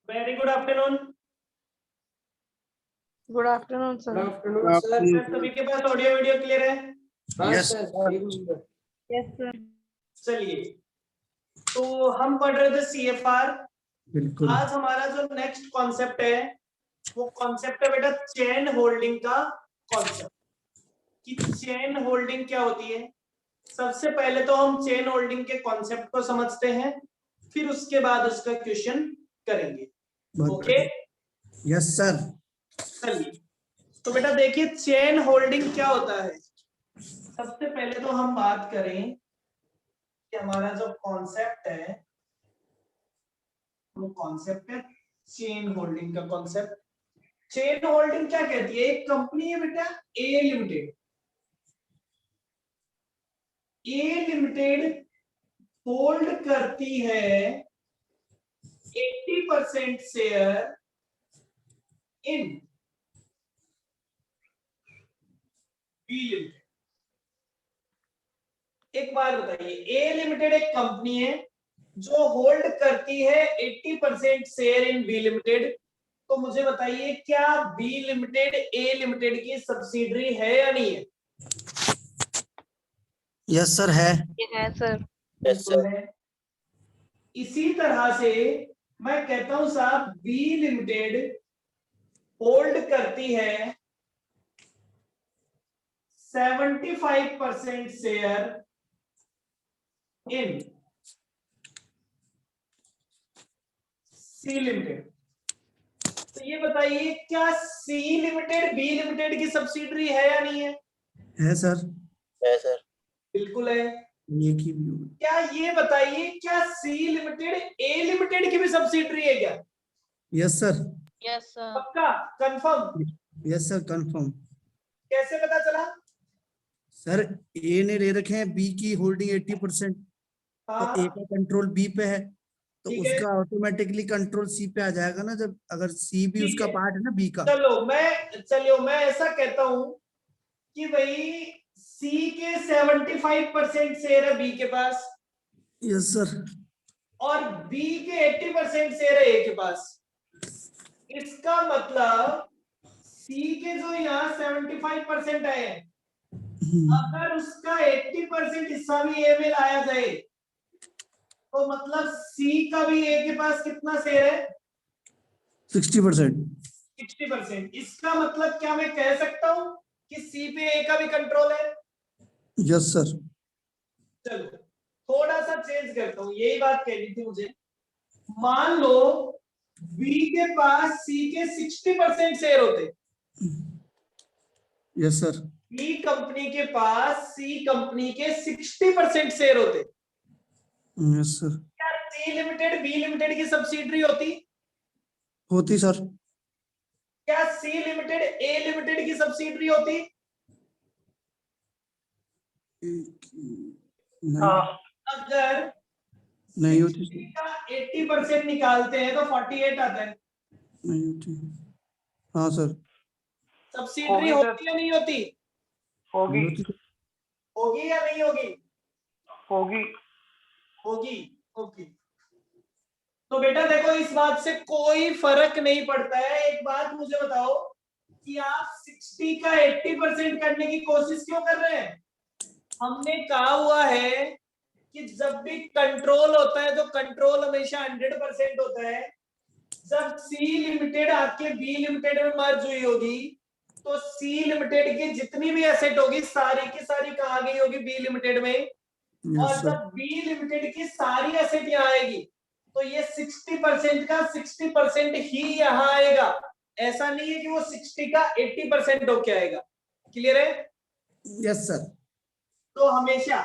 Very good afternoon. Good afternoon sir. Sir सभी के पास audio video clear है? Yes yes sir. चलिए, तो हम पढ़ रहे थे CFR। बिल्कुल। आज हमारा जो नेक्स्ट कॉन्सेप्ट है वो कॉन्सेप्ट है बेटा चेन होल्डिंग का कॉन्सेप्ट। कि चेन होल्डिंग क्या होती है। सबसे पहले तो हम चेन होल्डिंग के कॉन्सेप्ट को समझते हैं, फिर उसके बाद उसका क्वेश्चन करेंगे। Okay yes sir. चलिए, तो बेटा देखिए चेन होल्डिंग क्या होता है। सबसे पहले तो हम बात करें कि हमारा जो कॉन्सेप्ट है वो कॉन्सेप्ट है चेन होल्डिंग का कॉन्सेप्ट। चेन होल्डिंग क्या कहती है? एक कंपनी है बेटा ए लिमिटेड। ए लिमिटेड होल्ड करती है 80% शेयर इन बी लिमिटेड। एक बार बताइए, ए लिमिटेड एक कंपनी है जो होल्ड करती है 80% शेयर इन बी लिमिटेड। तो मुझे बताइए क्या बी लिमिटेड ए लिमिटेड की सब्सिडरी है या नहीं है? यस सर है। है सर। बिल्कुल है। इसी तरह से मैं कहता हूं साहब बी लिमिटेड होल्ड करती है 75% शेयर इन सी लिमिटेड। तो ये बताइए क्या सी लिमिटेड बी लिमिटेड की सब्सिडरी है या नहीं है? है सर। है सर। बिल्कुल है। ये की भी क्या ये बताइए क्या सी लिमिटेड ए लिमिटेड की भी सब्सिडरी है क्या? Yes sir. Yes sir. पक्का कंफर्म? Yes sir confirm. कैसे पता चला? सर ए ने ले रखे हैं बी की होल्डिंग 80%, हाँ तो ए का कंट्रोल बी पे है, तो ठीक है। उसका ऑटोमेटिकली कंट्रोल सी पे आ जाएगा ना, जब अगर सी भी ठीक उसका है। पार्ट है ना बी का। चलो मैं ऐसा कहता हूं कि भाई सी के 75% शेयर है बी के पास यस सर। और बी के 80% शेयर है ए के पास। इसका मतलब सी के जो यहाँ 75% आए हैं, अगर उसका 80% हिस्सा भी ए में लाया जाए तो मतलब सी का भी ए के पास कितना शेयर है? 60%। 60%। इसका मतलब क्या मैं कह सकता हूं कि सी पे ए का भी कंट्रोल है? Yes sir. चलो थोड़ा सा चेंज करता हूं, यही बात कहनी थी मुझे। मान लो बी के पास सी के 60% शेयर होते। Yes sir. बी कंपनी के पास सी कंपनी के 60% शेयर होते। Yes sir. क्या सी लिमिटेड बी लिमिटेड की सब्सिडरी होती? होती सर। क्या सी लिमिटेड ए लिमिटेड की सब्सिडरी होती? नहीं, अगर नहीं होती 60 सर। का 80% निकालते हैं तो 48 आता है। नहीं होती। हाँ सर। सब्सिडरी होती या नहीं होती? नहीं होती सर। होगी या नहीं होगी? होगी। होगी। ओके। तो बेटा देखो इस बात से कोई फर्क नहीं पड़ता है। एक बात मुझे बताओ कि आप 60 का 80% करने की कोशिश क्यों कर रहे हैं? हमने कहा हुआ है कि जब भी कंट्रोल होता है तो कंट्रोल हमेशा 100% होता है। जब सी लिमिटेड आके बी लिमिटेड में मर्ज हुई होगी तो सी लिमिटेड की जितनी भी एसेट होगी सारी की सारी कहाँ गई होगी? बी लिमिटेड में। और यस सर। जब बी लिमिटेड की सारी एसेट यहाँ आएगी तो ये 60% का 60% ही यहाँ आएगा। ऐसा नहीं है कि वो 60 का 80% होके आएगा। क्लियर है? Yes sir. तो हमेशा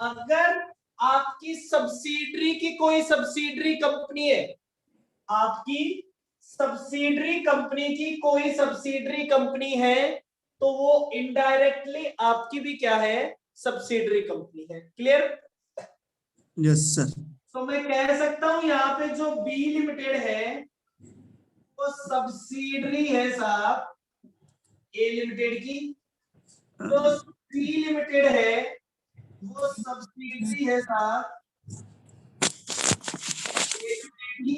अगर आपकी सब्सिडरी की कोई सब्सिडरी कंपनी है, आपकी सब्सिडरी कंपनी की कोई सब्सिडरी कंपनी है तो वो इनडायरेक्टली आपकी भी क्या है? सब्सिडरी कंपनी है। क्लियर? Yes sir. तो मैं कह सकता हूं यहाँ पे जो बी लिमिटेड है वो सब्सिडरी है साहब ए लिमिटेड की। जो सी लिमिटेड है वो सब्सिडरी है साहब ए लिमिटेड की।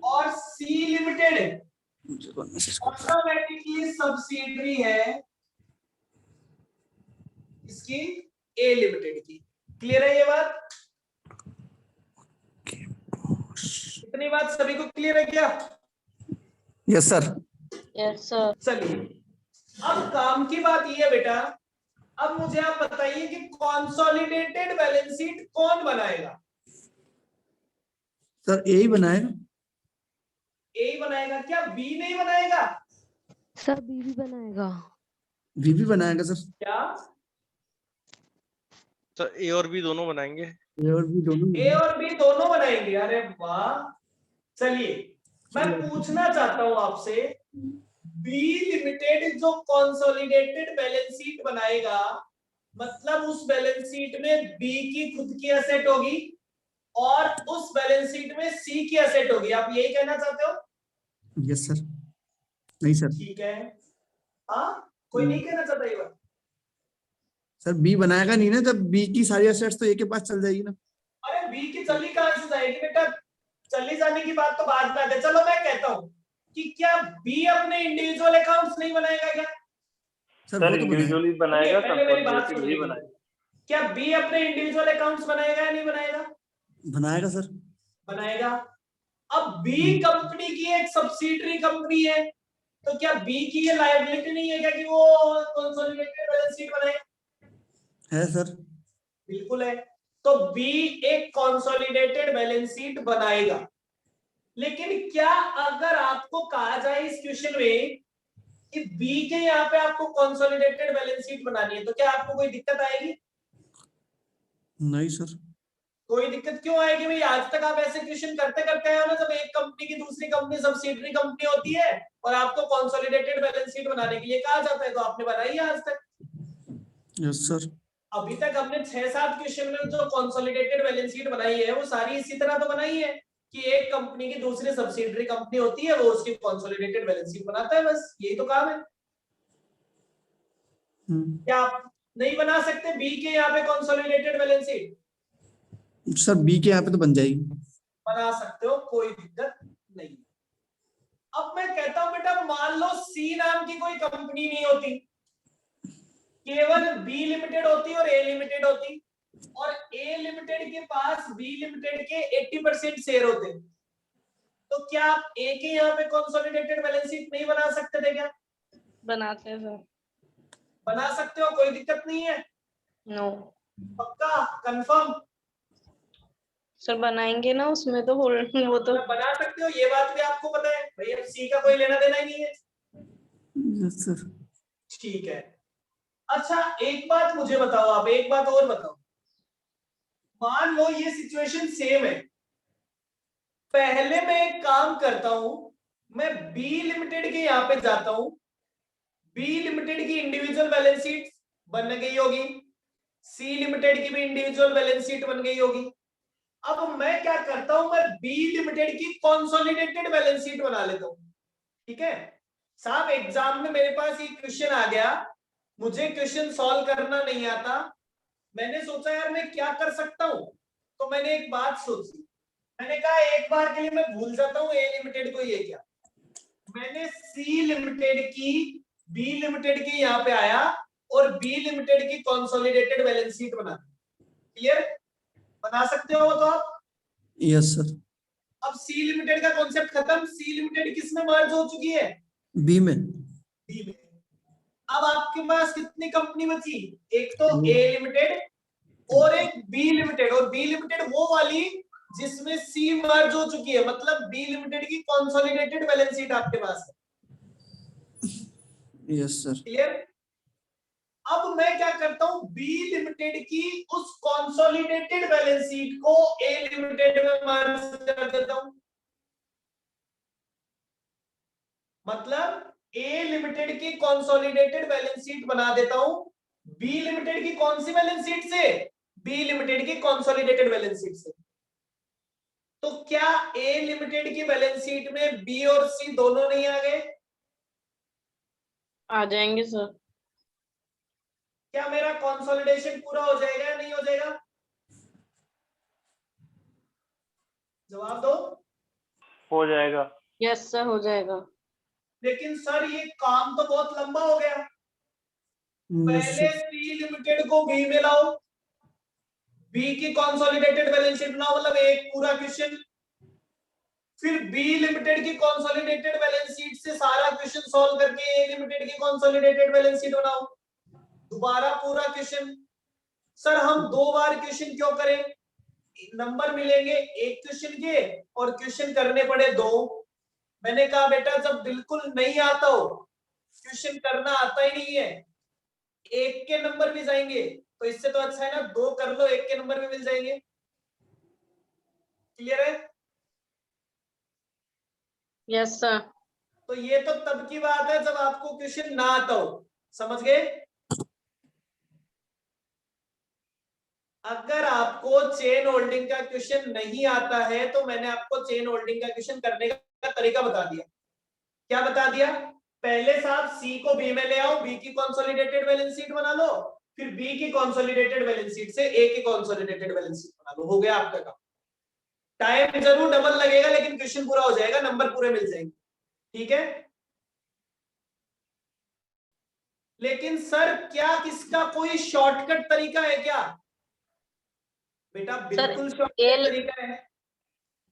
और सी लिमिटेड ऑटोमेटिकली सब्सिडरी है इसकी ए लिमिटेड की। क्लियर है ये बात? इतनी बात सभी को क्लियर है क्या? Yes sir. Yes, sir. चलिए अब काम की बात ये है बेटा, अब मुझे आप बताइए कि कंसोलिडेटेड बैलेंस शीट कौन बनाएगा? सर ए ही बनाएगा। ए बनाएगा क्या बी नहीं बनाएगा? सर बी भी बनाएगा। बी भी बनाएगा सर। क्या सर ए और बी दोनों बनाएंगे। ए और बी दोनों ए और बी दोनों बनाएंगे? अरे वाह। चलिए मैं पूछना चाहता हूं आपसे, बी लिमिटेड जो कंसोलिडेटेड बैलेंस शीट बनाएगा, मतलब उस बैलेंस शीट में बी की खुद की एसेट होगी और उस बैलेंस शीट में सी की एसेट होगी, आप यही कहना चाहते हो? Yes sir. नहीं सर। ठीक है। हाँ कोई नहीं कहना चाहता ये बात? सर बी बनाएगा नहीं ना, जब बी की सारी एसेट्स तो ए के पास चल जाएगी ना। अरे बी की चली कहां से जाएगी बेटा? चली जाने की बात तो बाद में आती है। चलो मैं कहता हूं कि क्या बी अपने इंडिविजुअल अकाउंट्स नहीं बनाएगा क्या? सर वो तो इंडिविजुअली बनाएगा, पहले मेरी बात कंसोलिडेटेड नहीं बनाएगा। क्या बी अपने इंडिविजुअल अकाउंट्स बनाएगा या नहीं बनाएगा? बनाएगा सर। बनाएगा। अब बी कंपनी की एक सब्सिडरी कंपनी है, तो क्या बी की ये लायबिलिटी नहीं है क्या कि वो कंसोलिडेटेड बैलेंस शीट बनाए? है सर। बिल्कुल है। तो बी एक कंसोलिडेटेड बैलेंस शीट बनाएगा। लेकिन क्या अगर आपको कहा जाए इस क्वेश्चन में कि बी के यहाँ पे आपको कंसोलिडेटेड बैलेंस शीट बनानी है, तो क्या आपको कोई दिक्कत आएगी? नहीं सर। कोई दिक्कत क्यों आएगी भाई? आज तक आप ऐसे क्वेश्चन करते करते आए हो ना, जब एक कंपनी की दूसरी कंपनी सब्सिडरी कंपनी होती है और आपको कंसोलिडेटेड बैलेंस शीट बनाने के लिए कहा जाता है, तो आपने बनाई है आज तक? Yes sir. अभी तक हमने 6-7 क्वेश्चन में जो कंसोलिडेटेड बैलेंस शीट बनाई है वो सारी इसी तरह तो बनाई है कि एक कंपनी की दूसरी सब्सिडरी कंपनी होती है, वो उसकी कंसोलिडेटेड बैलेंस शीट बनाता है, बस यही तो काम है। क्या आप नहीं बना सकते बी के यहाँ पे consolidated balance sheet? Sir B के यहाँ पे तो बन जाएगी। बना सकते हो, कोई दिक्कत नहीं। अब मैं कहता हूं बेटा, मान लो सी नाम की कोई कंपनी नहीं होती, केवल बी लिमिटेड होती और ए लिमिटेड होती, और ए लिमिटेड के पास बी लिमिटेड के 80% शेयर होते, तो क्या आप ए के यहाँ पे कंसोलिडेटेड बैलेंस शीट नहीं बना सकते थे क्या? बनाते हैं सर। बना सकते हो, कोई दिक्कत नहीं है? नो पक्का कंफर्म? सर बनाएंगे ना, उसमें तो वो तो बना सकते हो, ये बात भी आपको पता है भाई, अब सी का कोई लेना देना ही नहीं है। Yes sir. ठीक है। अच्छा एक बात मुझे बताओ, आप एक बात और बताओ, मान लो ये सिचुएशन सेम है। पहले मैं एक काम करता हूं, मैं बी लिमिटेड के यहां पे जाता हूं, बी लिमिटेड की इंडिविजुअल बैलेंस शीट बन गई होगी, सी लिमिटेड की भी इंडिविजुअल बैलेंस शीट बन गई होगी। अब मैं क्या करता हूं, मैं बी लिमिटेड की कंसोलिडेटेड बैलेंस शीट बना लेता हूं। ठीक है साहब, एग्जाम में मेरे पास ये क्वेश्चन आ गया, मुझे क्वेश्चन सॉल्व करना नहीं आता, मैंने सोचा यार मैं क्या कर सकता हूं, तो मैंने एक बात सोची, मैंने कहा एक बार के लिए मैं भूल जाता हूं ए लिमिटेड को, ये क्या, मैंने सी लिमिटेड की बी लिमिटेड के यहाँ पे आया और बी लिमिटेड की कंसोलिडेटेड बैलेंस शीट बना दी। क्लियर? बना सकते हो तो आप? Yes sir. अब सी लिमिटेड का कॉन्सेप्ट खत्म, सी लिमिटेड किस में मर्ज हो चुकी है? बी में। बी में। अब आपके पास कितनी कंपनी बची? एक तो ए लिमिटेड और एक बी लिमिटेड, और बी लिमिटेड वो वाली जिसमें सी मर्ज हो चुकी है, मतलब बी लिमिटेड की कंसोलिडेटेड बैलेंस शीट आपके पास है। Yes sir. क्लियर? अब मैं क्या करता हूं, बी लिमिटेड की उस कंसोलिडेटेड बैलेंस शीट को ए लिमिटेड में मर्ज कर देता हूं, मतलब ए लिमिटेड की कंसोलिडेटेड बैलेंस शीट बना देता हूं बी लिमिटेड की कौन सी बैलेंस शीट से? बी लिमिटेड की कंसोलिडेटेड बैलेंस शीट से। तो क्या ए लिमिटेड की बैलेंस शीट में बी और सी दोनों नहीं आ गए? आ जाएंगे सर। क्या मेरा कंसोलिडेशन पूरा हो जाएगा या नहीं हो जाएगा? जवाब दो। हो जाएगा। यस सर हो जाएगा। लेकिन सर ये काम तो बहुत लंबा हो गया। पहले सी लिमिटेड को बी में लाओ, बी की कंसोलिडेटेड बैलेंस शीट बनाओ, मतलब एक पूरा क्वेश्चन। फिर बी लिमिटेड की कंसोलिडेटेड बैलेंस शीट से सारा क्वेश्चन सॉल्व करके ए लिमिटेड की कंसोलिडेटेड बैलेंस शीट बनाओ, दोबारा पूरा क्वेश्चन। सर हम 2 बार क्वेश्चन क्यों करें? नंबर मिलेंगे एक क्वेश्चन के और क्वेश्चन करने पड़े 2। मैंने कहा बेटा जब बिल्कुल नहीं आता हो, क्वेश्चन करना आता ही नहीं है, एक के नंबर भी जाएंगे, तो इससे तो अच्छा है ना 2 कर लो, एक के नंबर भी मिल जाएंगे। क्लियर है? Yes sir. तो ये तो तब की बात है जब आपको क्वेश्चन ना आता हो, समझ गए? अगर आपको चेन होल्डिंग का क्वेश्चन नहीं आता है तो मैंने आपको चेन होल्डिंग का क्वेश्चन करने का तरीका बता दिया। क्या बता दिया? पहले साहब सी को बी में ले आओ, बी की कंसोलिडेटेड बैलेंस शीट बना लो, फिर बी की कंसोलिडेटेड बैलेंस शीट से ए की कंसोलिडेटेड बैलेंस शीट बना लो, हो गया आपका काम। टाइम जरूर डबल लगेगा लेकिन क्वेश्चन पूरा हो जाएगा, नंबर पूरे मिल जाएंगे। ठीक है? लेकिन सर क्या इसका कोई शॉर्टकट तरीका है क्या? बेटा बिल्कुल शॉर्टकट तरीका है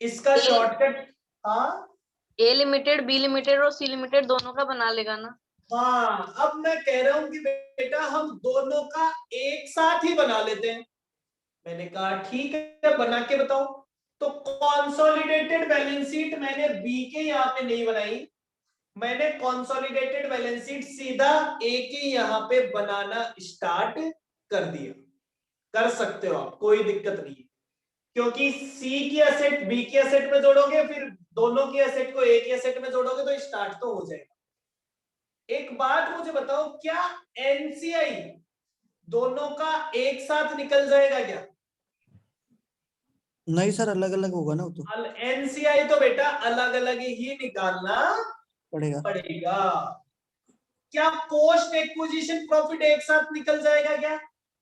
इसका। शॉर्टकट हाँ, ए लिमिटेड बी लिमिटेड और सी लिमिटेड दोनों का बना लेगा ना? हाँ अब मैं कह रहा हूं कि बेटा हम दोनों का एक साथ ही बना लेते हैं। मैंने कहा ठीक है बना के बताओ। तो कंसोलिडेटेड बैलेंस शीट मैंने बी के यहाँ पे नहीं बनाई, मैंने कंसोलिडेटेड बैलेंस शीट सीधा ए के यहाँ पे बनाना स्टार्ट कर दिया। कर सकते हो आप, कोई दिक्कत नहीं है, क्योंकि सी की एसेट बी की एसेट में जोड़ोगे, फिर दोनों की एसेट को ए की एसेट में जोड़ोगे तो स्टार्ट तो हो जाएगा। एक बात मुझे बताओ, क्या एनसीआई दोनों का एक साथ निकल जाएगा क्या? नहीं सर, अलग अलग होगा ना वो तो। एनसीआई तो बेटा अलग अलग ही निकालना पड़ेगा। क्या कॉस्ट एक्विजिशन प्रॉफिट एक साथ निकल जाएगा क्या?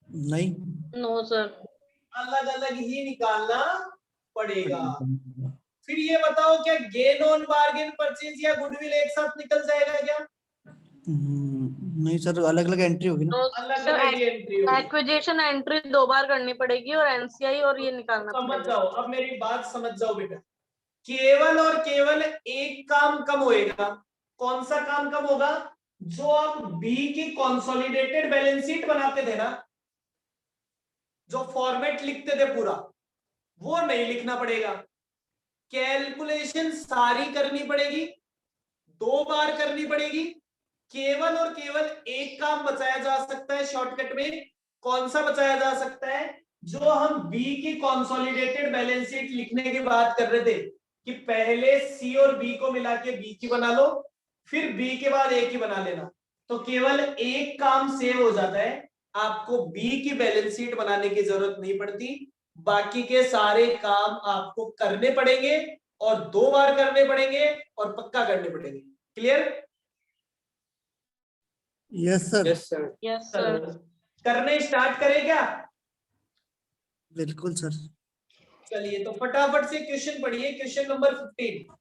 नहीं। No sir. अलग अलग ही निकालना पड़ेगा। फिर ये बताओ क्या गेन ऑन बार्गेन परचेज या गुडविल एक साथ निकल जाएगा क्या? नहीं सर, अलग अलग एंट्री होगी ना। अलग अलग एंट्री होगी। एक्विजिशन एंट्री 2 बार करनी पड़ेगी और एनसीआई और ये निकालना समझ पड़ेगा। जाओ, अब मेरी बात समझ जाओ बेटा, केवल और केवल एक काम कम होएगा। कौन सा काम कम होगा? जो आप बी की कंसोलिडेटेड बैलेंस शीट बनाते थे ना, जो फॉर्मेट लिखते थे पूरा, वो नहीं लिखना पड़ेगा। कैलकुलेशन सारी करनी पड़ेगी, 2 बार करनी पड़ेगी। केवल और केवल एक काम बचाया जा सकता है शॉर्टकट में। कौन सा बचाया जा सकता है? जो हम बी की कंसोलिडेटेड बैलेंस शीट लिखने की बात कर रहे थे कि पहले सी और बी को मिला के बी की बना लो, फिर बी के बाद ए की बना लेना, तो केवल एक काम सेव हो जाता है, आपको बी की बैलेंस शीट बनाने की जरूरत नहीं पड़ती। बाकी के सारे काम आपको करने पड़ेंगे और 2 बार करने पड़ेंगे और पक्का करने पड़ेंगे। Clear? Yes sir. Yes sir. Yes sir. करने स्टार्ट करें क्या? बिल्कुल सर। चलिए तो फटाफट से क्वेश्चन पढ़िए, क्वेश्चन नंबर 15।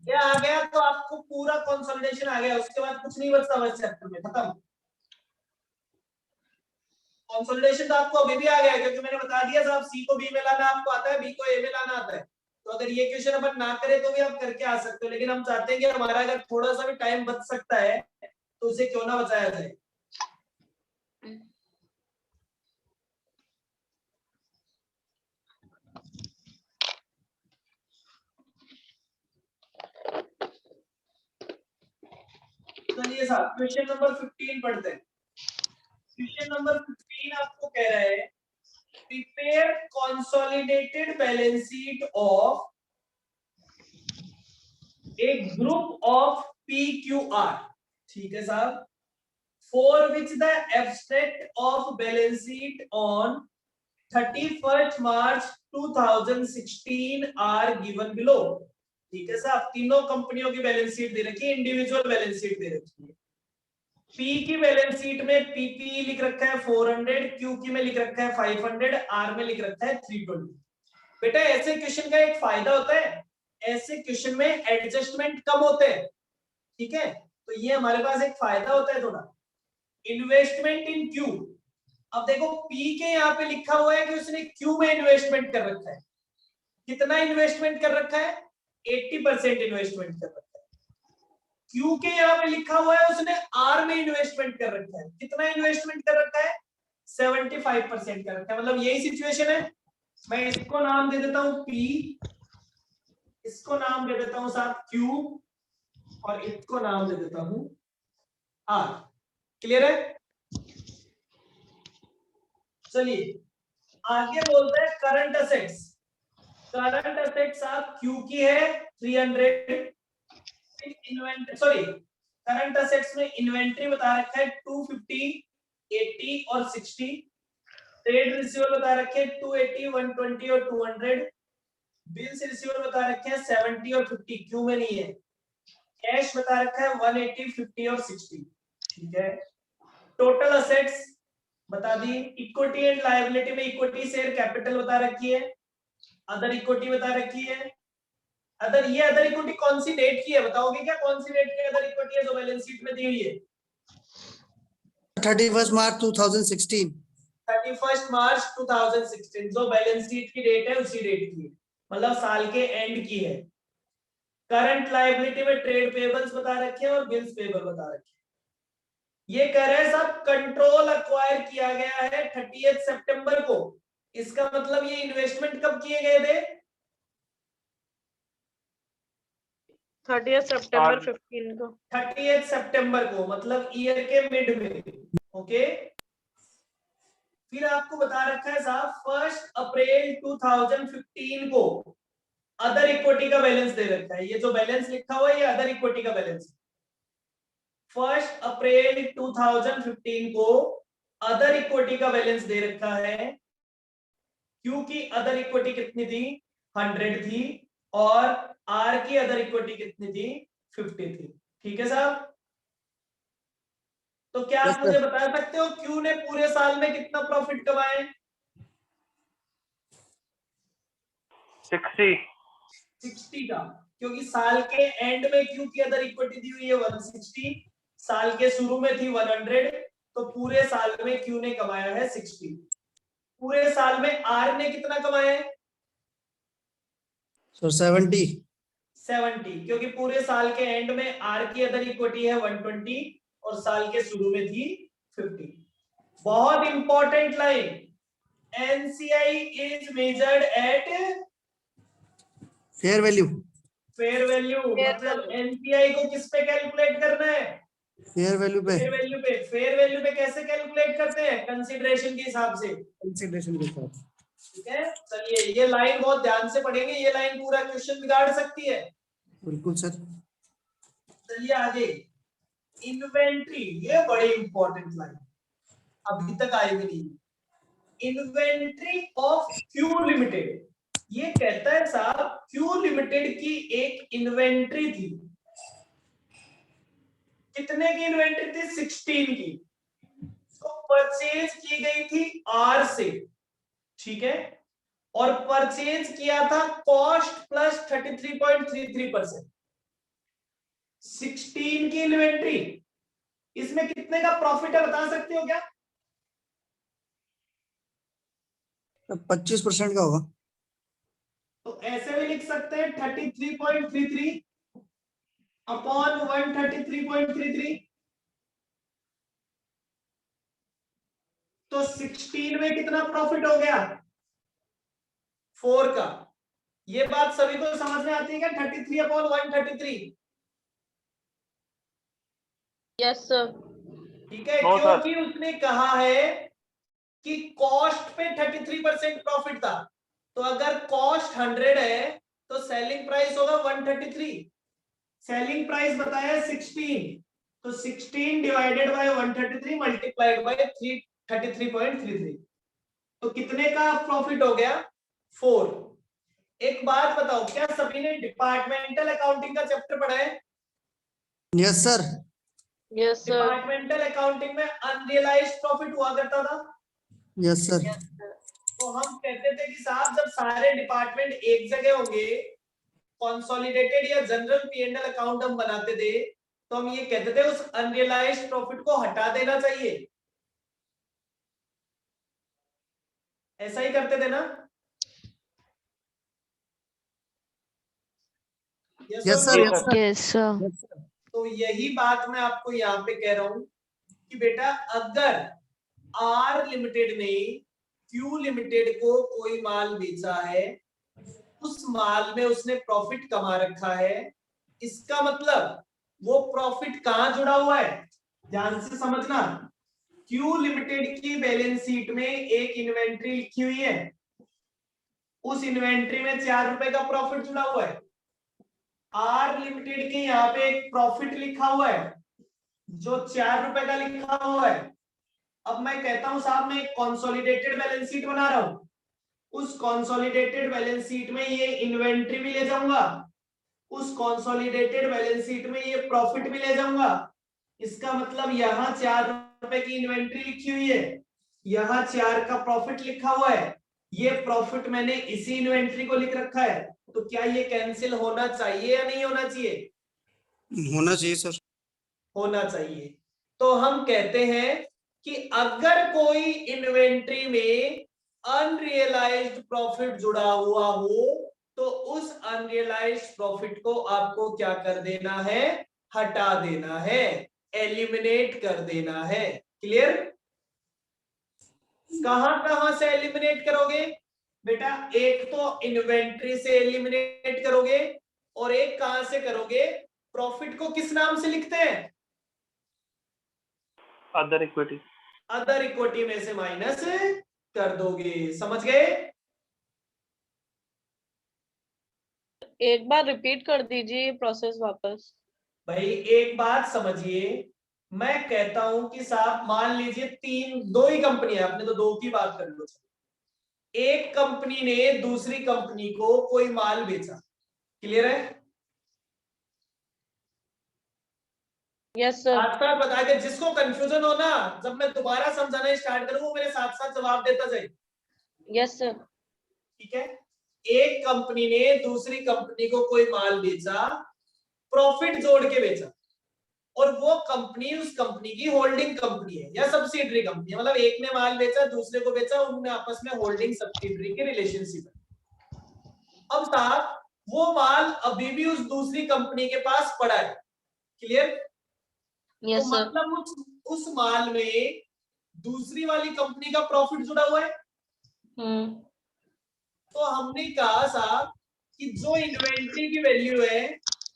ये आ गया तो आपको पूरा कंसोलिडेशन आ गया, उसके बाद कुछ नहीं बचता बस चैप्टर में, खत्म। कंसोलिडेशन तो आपको अभी भी आ गया क्योंकि मैंने बता दिया साहब, सी को बी में लाना आपको आता है, बी को ए में लाना आता है। तो अगर ये क्वेश्चन अपन ना करें तो भी आप करके आ सकते हो, लेकिन हम चाहते हैं कि हमारा अगर थोड़ा सा भी टाइम बच सकता है तो उसे क्यों ना बचाया जाए। चलिए साहब क्वेश्चन नंबर 15 पढ़ते हैं। क्वेश्चन नंबर 15 आपको कह रहा है prepare consolidated balance sheet of a group of PQR। ठीक है साहब, for which the abstract of balance sheet on 31st March 2016 are given below. ठीक है साहब, तीनों कंपनियों की बैलेंस शीट दे रखी है, इंडिविजुअल बैलेंस शीट दे रखी है। पी की बैलेंस शीट में पीपी लिख रखा है 400, क्यू की में लिख रखा है 500, आर में लिख रखा है 320। बेटा ऐसे क्वेश्चन का एक फायदा होता है, ऐसे क्वेश्चन में एडजस्टमेंट कम होते हैं, ठीक है, तो ये हमारे पास एक फायदा होता है थोड़ा। इन्वेस्टमेंट इन क्यू, अब देखो पी के यहाँ पे लिखा हुआ है कि उसने क्यू में इन्वेस्टमेंट कर रखा है, कितना इन्वेस्टमेंट कर रखा है, 80% इन्वेस्टमेंट कर रखा है। क्यू के यहाँ पे लिखा हुआ है उसने आर में इन्वेस्टमेंट कर रखा है, कितना इन्वेस्टमेंट कर रखा है, 75% कर रखा है। मतलब यही सिचुएशन है, मैं इसको नाम दे देता हूं पी, इसको नाम दे देता हूं साथ क्यू, और इसको नाम दे देता हूं आर। क्लियर है? चलिए आगे बोलते हैं करंट असेट्स। करंट असेट्स आप क्यू की है 300, इन्वेंट्री सॉरी करंट असेट्स में इन्वेंट्री बता रखा है 250, 80 और 60। ट्रेड रिसीवेबल बता रखे हैं 280, 120 और 200। बिल्स रिसीवेबल बता रखे हैं 70 और 50, क्यों में नहीं है। कैश बता रखा है 180, 50 और 60, ठीक है। टोटल असेट्स बता दी, इक्विटी एंड लायबिलिटी में इक्विटी शेयर कैपिटल बता रखी है, अदर इक्विटी बता रखी है। अदर, ये अदर इक्विटी कौन सी डेट की है, बताओगे क्या कौन सी डेट की अदर इक्विटी है जो बैलेंस शीट में दी हुई है? 31 मार्च 2016। 31 मार्च 2016 जो बैलेंस शीट की डेट है उसी डेट की है, मतलब साल के एंड की है। करंट लायबिलिटी में ट्रेड पेबल्स बता रखे हैं और बिल्स पेबल बता रखे हैं। ये कह रहे हैं सब कंट्रोल अक्वायर किया गया है 30 सितंबर को, इसका मतलब ये इन्वेस्टमेंट कब किए गए थे? 30 सितंबर 15 को। 30 सितंबर को, मतलब ईयर के मिड में। ओके, फिर आपको बता रखा है साहब 1 अप्रैल 2015 को अदर इक्विटी का बैलेंस दे रखा है। ये जो बैलेंस लिखा हुआ है ये अदर इक्विटी का बैलेंस है। 1 अप्रैल 2015 को अदर इक्विटी का बैलेंस दे रखा है, क्योंकि अदर इक्विटी कितनी थी, 100 थी, और आर की अदर इक्विटी कितनी थी, 50 थी। ठीक है साहब? तो क्या आप मुझे बता सकते हो क्यू ने पूरे साल में कितना प्रॉफिट कमाए? 60 का, क्योंकि साल के एंड में क्यू की अदर इक्विटी दी हुई है 160, साल के शुरू में थी 100, तो पूरे साल में क्यू ने कमाया है 60। पूरे साल में आर ने कितना कमाया है? 70, क्योंकि पूरे साल के एंड में आर की अदर इक्विटी है 120 और साल के शुरू में थी 50। बहुत important line, NCI is measured at fair value. Fair value, मतलब एनसीआई को किस पे कैलकुलेट करना है? फेयर वैल्यू पे। फेयर वैल्यू पे। फेयर वैल्यू पे कैसे कैलकुलेट करते हैं? कंसीडरेशन के हिसाब से। कंसीडरेशन के साथ। ठीक है, चलिए ये लाइन बहुत ध्यान से पढ़ेंगे, ये लाइन पूरा क्वेश्चन बिगाड़ सकती है। बिल्कुल सर। चलिए आगे, इन्वेंट्री, ये बड़ी इंपॉर्टेंट लाइन, अभी तक आई भी नहीं। इन्वेंट्री ऑफ क्यू लिमिटेड, ये कहता है साहब क्यू लिमिटेड की एक इन्वेंट्री थी, कितने की इन्वेंट्री थी? 16 की। तो परचेज की गई थी आर से, ठीक है, और परचेज किया था कॉस्ट प्लस 33.33%। 16 की इन्वेंट्री, इसमें कितने का प्रॉफिट है बता सकते हो क्या? 25% का होगा। तो ऐसे भी लिख सकते हैं 33.33 अपॉन 133.33, तो 16 में कितना प्रॉफिट हो गया? 4 का। ये बात सभी को समझ में आती है क्या? 33 अपॉन 133। Yes sir. ठीक है, क्योंकि उसने कहा है कि कॉस्ट पे 33% प्रॉफिट था, तो अगर कॉस्ट 100 है तो सेलिंग प्राइस होगा 133। सेलिंग प्राइस बताया 16, तो 16 डिवाइडेड बाय 133 मल्टीप्लाइड बाय 33.33, तो कितने का प्रॉफिट हो गया? 4। एक बात बताओ, क्या सभी ने डिपार्टमेंटल अकाउंटिंग का चैप्टर पढ़ा है? Yes sir. Yes sir. Departmental accounting में अनरियलाइज्ड प्रॉफिट हुआ करता था। Yes sir. तो हम कहते थे कि साहब जब सारे डिपार्टमेंट एक जगह होंगे, कंसोलिडेटेड या जनरल P&L अकाउंट हम बनाते थे, तो हम ये कहते थे उस अनरियलाइज्ड प्रॉफिट को हटा देना चाहिए। ऐसा ही करते थे ना? Yes sir, yes sir, yes sir. Yes sir. तो यही बात मैं आपको यहाँ पे कह रहा हूं कि बेटा अगर आर लिमिटेड ने क्यू लिमिटेड को कोई माल बेचा है, उस माल में उसने प्रॉफिट कमा रखा है, इसका मतलब वो प्रॉफिट कहां जुड़ा हुआ है? ध्यान से समझना। क्यू लिमिटेड की बैलेंस शीट में एक इन्वेंट्री लिखी हुई है, उस इन्वेंट्री में 4 रुपए का प्रॉफिट जुड़ा हुआ है। आर लिमिटेड के यहाँ पे एक प्रॉफिट लिखा हुआ है जो 4 रुपए का लिखा हुआ है। अब मैं कहता हूं साहब मैं एक कंसोलिडेटेड बैलेंस शीट बना रहा हूं, उस कंसोलिडेटेड बैलेंस शीट में ये इन्वेंट्री भी ले जाऊंगा, उस कंसोलिडेटेड बैलेंस शीट में ये प्रॉफिट भी ले जाऊंगा। इसका मतलब यहाँ 4 रुपए की इन्वेंट्री लिखी हुई है, यहाँ 4 का प्रॉफिट लिखा हुआ है, ये प्रॉफिट मैंने इसी इन्वेंट्री को लिख रखा है, तो क्या ये कैंसिल होना चाहिए या नहीं होना चाहिए? होना चाहिए सर। होना चाहिए। तो हम कहते हैं कि अगर कोई इन्वेंट्री में अनरियलाइज्ड प्रॉफिट जुड़ा हुआ हो तो उस अनरियलाइज्ड प्रॉफिट को आपको क्या कर देना है? हटा देना है, एलिमिनेट कर देना है। क्लियर? कहां कहां से एलिमिनेट करोगे बेटा? एक तो इन्वेंट्री से एलिमिनेट करोगे और एक कहां से करोगे? प्रॉफिट को किस नाम से लिखते हैं? Other equity. अदर इक्विटी में से माइनस कर दोगे। समझ गए? एक बार रिपीट कर दीजिए प्रोसेस वापस। भाई एक बात समझिए, मैं कहता हूं कि साहब मान लीजिए दो ही कंपनी है, आपने तो दो की बात कर लो। एक कंपनी ने दूसरी कंपनी को कोई माल बेचा। क्लियर है? Yes sir. साथ साथ बता के जिसको कंफ्यूजन हो ना, जब मैं दोबारा समझाना स्टार्ट करूं वो मेरे साथ साथ जवाब देता जाए। Yes sir. ठीक है? एक कंपनी ने दूसरी कंपनी को कोई माल बेचा, प्रॉफिट जोड़ के बेचा, और वो कंपनी उस कंपनी की होल्डिंग कंपनी है या सब्सिडरी कंपनी है, मतलब एक ने माल बेचा दूसरे को बेचा, उनमें आपस में होल्डिंग सब्सिडरी की रिलेशनशिप है। अब साहब वो माल अभी भी उस दूसरी कंपनी के पास पड़ा है। क्लियर? यस तो सर। मतलब उस माल में दूसरी वाली कंपनी का प्रॉफिट जुड़ा हुआ है। तो हमने कहा साहब कि जो इन्वेंट्री की वैल्यू है,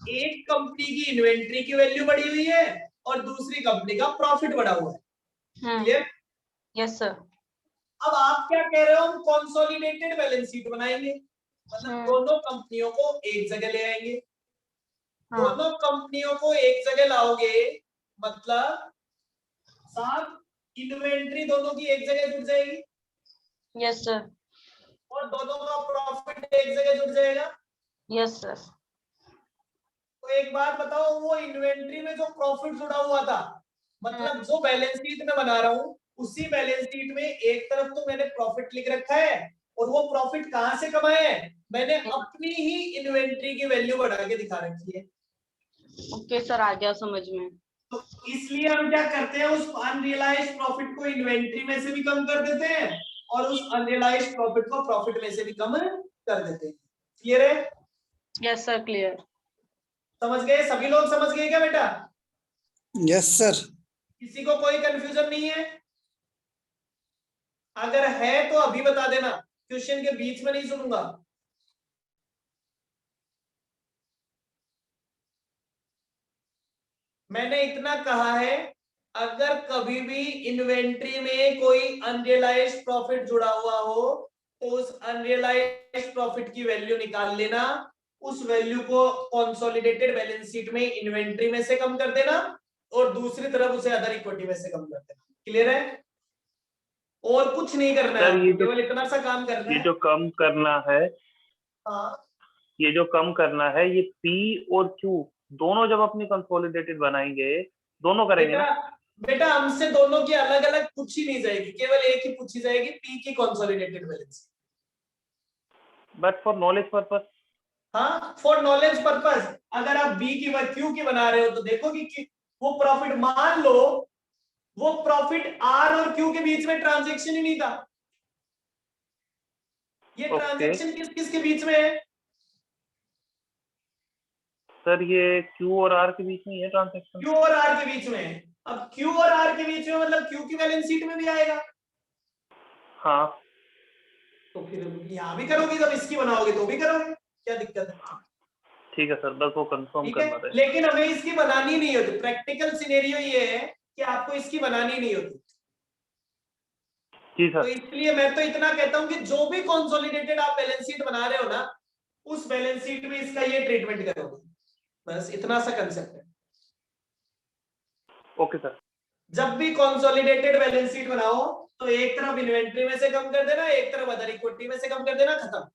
एक कंपनी की इन्वेंट्री की वैल्यू बढ़ी हुई है और दूसरी कंपनी का प्रॉफिट बढ़ा हुआ है। क्लियर? Yes sir. अब आप क्या कह रहे हो? हम कंसोलिडेटेड बैलेंस शीट बनाएंगे, मतलब दोनों कंपनियों को एक जगह ले आएंगे। दोनों कंपनियों को एक जगह लाओगे मतलब साहब इन्वेंट्री दोनों की एक जगह जुड़ जाएगी। Yes sir. और दोनों का प्रॉफिट एक जगह जुड़ जाएगा। Yes sir. तो एक बात बताओ, वो इन्वेंट्री में जो प्रॉफिट जुड़ा हुआ था, मतलब जो बैलेंस शीट में बना रहा हूं उसी बैलेंस शीट में एक तरफ तो मैंने प्रॉफिट लिख रखा है, और वो प्रॉफिट कहां से कमाए हैं? मैंने अपनी ही इन्वेंट्री की वैल्यू बढ़ा के दिखा रखी है। ओके सर, आ गया समझ में। तो इसलिए हम क्या करते हैं, उस अनरियलाइज्ड प्रॉफिट को इन्वेंट्री में से भी कम कर देते हैं और उस अनरियलाइज्ड प्रॉफिट को प्रॉफिट में से भी कम कर देते हैं। क्लियर है? Yes sir, clear. समझ गए? सभी लोग समझ गए क्या बेटा? Yes sir. किसी को कोई कंफ्यूजन नहीं है? अगर है तो अभी बता देना, क्वेश्चन के बीच में नहीं सुनूंगा। मैंने इतना कहा है, अगर कभी भी इन्वेंट्री में कोई अनरियलाइज्ड प्रॉफिट जुड़ा हुआ हो तो उस अनरियलाइज्ड प्रॉफिट की वैल्यू निकाल लेना, उस वैल्यू को कंसोलिडेटेड बैलेंस शीट में इन्वेंट्री में से कम कर देना और दूसरी तरफ उसे अदर इक्विटी में से कम कर देना। क्लियर है? और कुछ नहीं करना है, केवल इतना सा काम करना है। ये जो कम करना है, हाँ, ये जो कम करना है, ये पी और क्यू दोनों जब अपनी कंसोलिडेटेड बनाएंगे, दोनों करेंगे ना? बेटा हमसे दोनों की अलग अलग पूछी नहीं जाएगी, केवल एक ही पूछी जाएगी, पी की consolidated balance. But for knowledge purpose. हाँ, फॉर नॉलेज पर्पस। अगर आप बी की क्यू की बना रहे हो तो देखो कि वो प्रॉफिट, मान लो वो प्रॉफिट आर और क्यू के बीच में ट्रांजैक्शन ही नहीं था। ये ट्रांजैक्शन किस किस के बीच में है? सर ये क्यू और आर के बीच में है ट्रांजैक्शन। क्यू और आर के बीच में है। अब क्यू और आर के बीच में मतलब क्यू की बैलेंस शीट में भी आएगा। हाँ तो फिर यहाँ भी करोगे, जब इसकी बनाओगे तो भी करोगे, क्या दिक्कत है? ठीक है सर, बस वो कंफर्म ठीक करना है, था। लेकिन हमें इसकी बनानी नहीं होती। प्रैक्टिकल सिनेरियो ये है कि आपको इसकी बनानी नहीं होती। जी तो सर। इसलिए मैं तो इतना कहता हूं कि जो भी कंसोलिडेटेड आप बैलेंस शीट बना रहे हो ना, उस बैलेंस शीट में इसका ये ट्रीटमेंट करोगे, बस इतना सा कंसेप्ट है। Okay sir. जब भी कंसोलिडेटेड बैलेंस शीट बनाओ तो एक तरफ इन्वेंट्री में से कम कर देना, एक तरफ अदर इक्विटी में से कम कर देना, खत्म।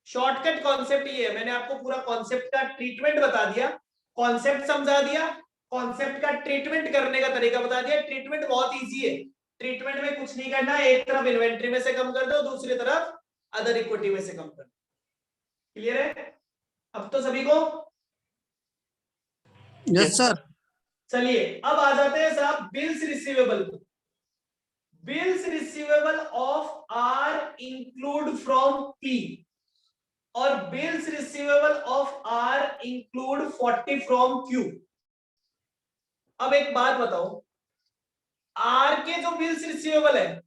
शॉर्टकट कॉन्सेप्ट ये है। मैंने आपको पूरा कॉन्सेप्ट का ट्रीटमेंट बता दिया, कॉन्सेप्ट समझा दिया, कॉन्सेप्ट का ट्रीटमेंट करने का तरीका बता दिया। ट्रीटमेंट बहुत इजी है। ट्रीटमेंट में कुछ नहीं करना, एक तरफ इन्वेंट्री में से कम कर दो, दूसरी तरफ अदर इक्विटी में से कम कर दो। क्लियर है अब तो सभी को? Yes sir. चलिए अब आ जाते हैं साहब बिल्स रिसीवेबल को। Bills receivable of R include from P और bills receivable of R include 40 from Q. अब एक बात बताओ, आर के जो बिल्स रिसीवेबल है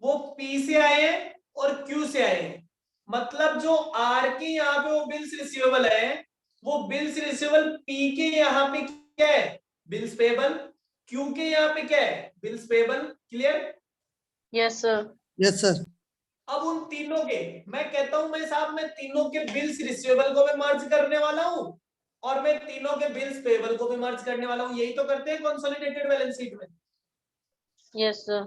वो पी से आए हैं और क्यू से आए हैं। मतलब जो आर के यहाँ पे वो बिल्स रिसीवेबल है, वो बिल्स रिसीवेबल पी के यहाँ पे क्या है? Bills payable. क्यू के यहाँ पे क्या है? Bills payable. Clear? Yes sir. Yes sir. अब उन तीनों के, मैं कहता हूं मैं साहब, मैं तीनों के बिल्स रिसीवेबल को मैं मर्ज करने वाला हूं और मैं तीनों के बिल्स पेबल को भी मर्ज करने वाला हूं। यही तो करते हैं कंसोलिडेटेड बैलेंस शीट में। Yes sir.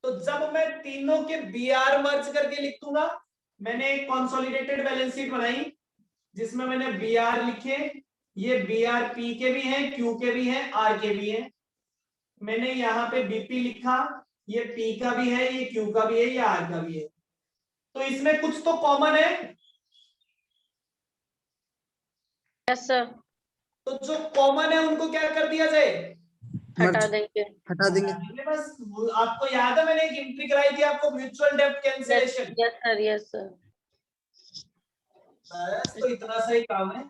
तो जब मैं तीनों के बीआर मर्ज करके लिख दूंगा, मैंने एक कंसोलिडेटेड बैलेंस शीट बनाई जिसमें मैंने बीआर लिखे, ये बीआर पी के भी हैं, क्यू के भी हैं, आर के भी हैं। मैंने यहाँ पे बीपी लिखा, ये पी का भी है, ये क्यू का भी है, ये आर का भी है। तो इसमें कुछ तो कॉमन है। Yes sir. तो जो कॉमन है उनको क्या कर दिया जाए? हटा देंगे। हटा देंगे। बस आपको याद है मैंने एक एंट्री कराई थी आपको, म्यूचुअल डेब्ट cancellation. Yes sir. Yes sir. बस तो इतना सा ही काम है,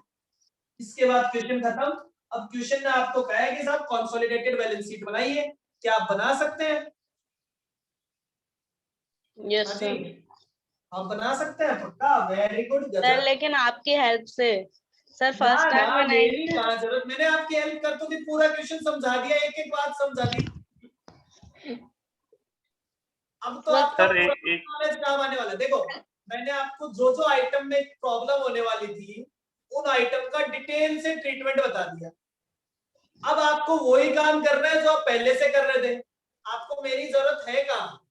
इसके बाद क्वेश्चन खत्म। अब क्वेश्चन ने आपको कहा है कि साहब कंसोलिडेटेड बैलेंस शीट बनाइए, क्या आप बना सकते हैं? यस हाँ सर। जी, आप बना सकते हैं पक्का? वेरी गुड, सर गजब। लेकिन आपकी हेल्प से सर ना फर्स्ट टाइम ना, बनाएंगे। मेरी कहाँ जरूरत, मैंने आपकी हेल्प कर तो दी, पूरा क्वेश्चन समझा दिया, एक एक बात समझा दी। अब तो आपका सर पूरा एक नॉलेज काम आने वाला है। देखो मैंने आपको जो जो आइटम में प्रॉब्लम होने वाली थी उन आइटम का डिटेल से ट्रीटमेंट बता दिया। अब आपको वही काम करना है जो आप पहले से कर रहे थे। आपको मेरी जरूरत है कहाँ?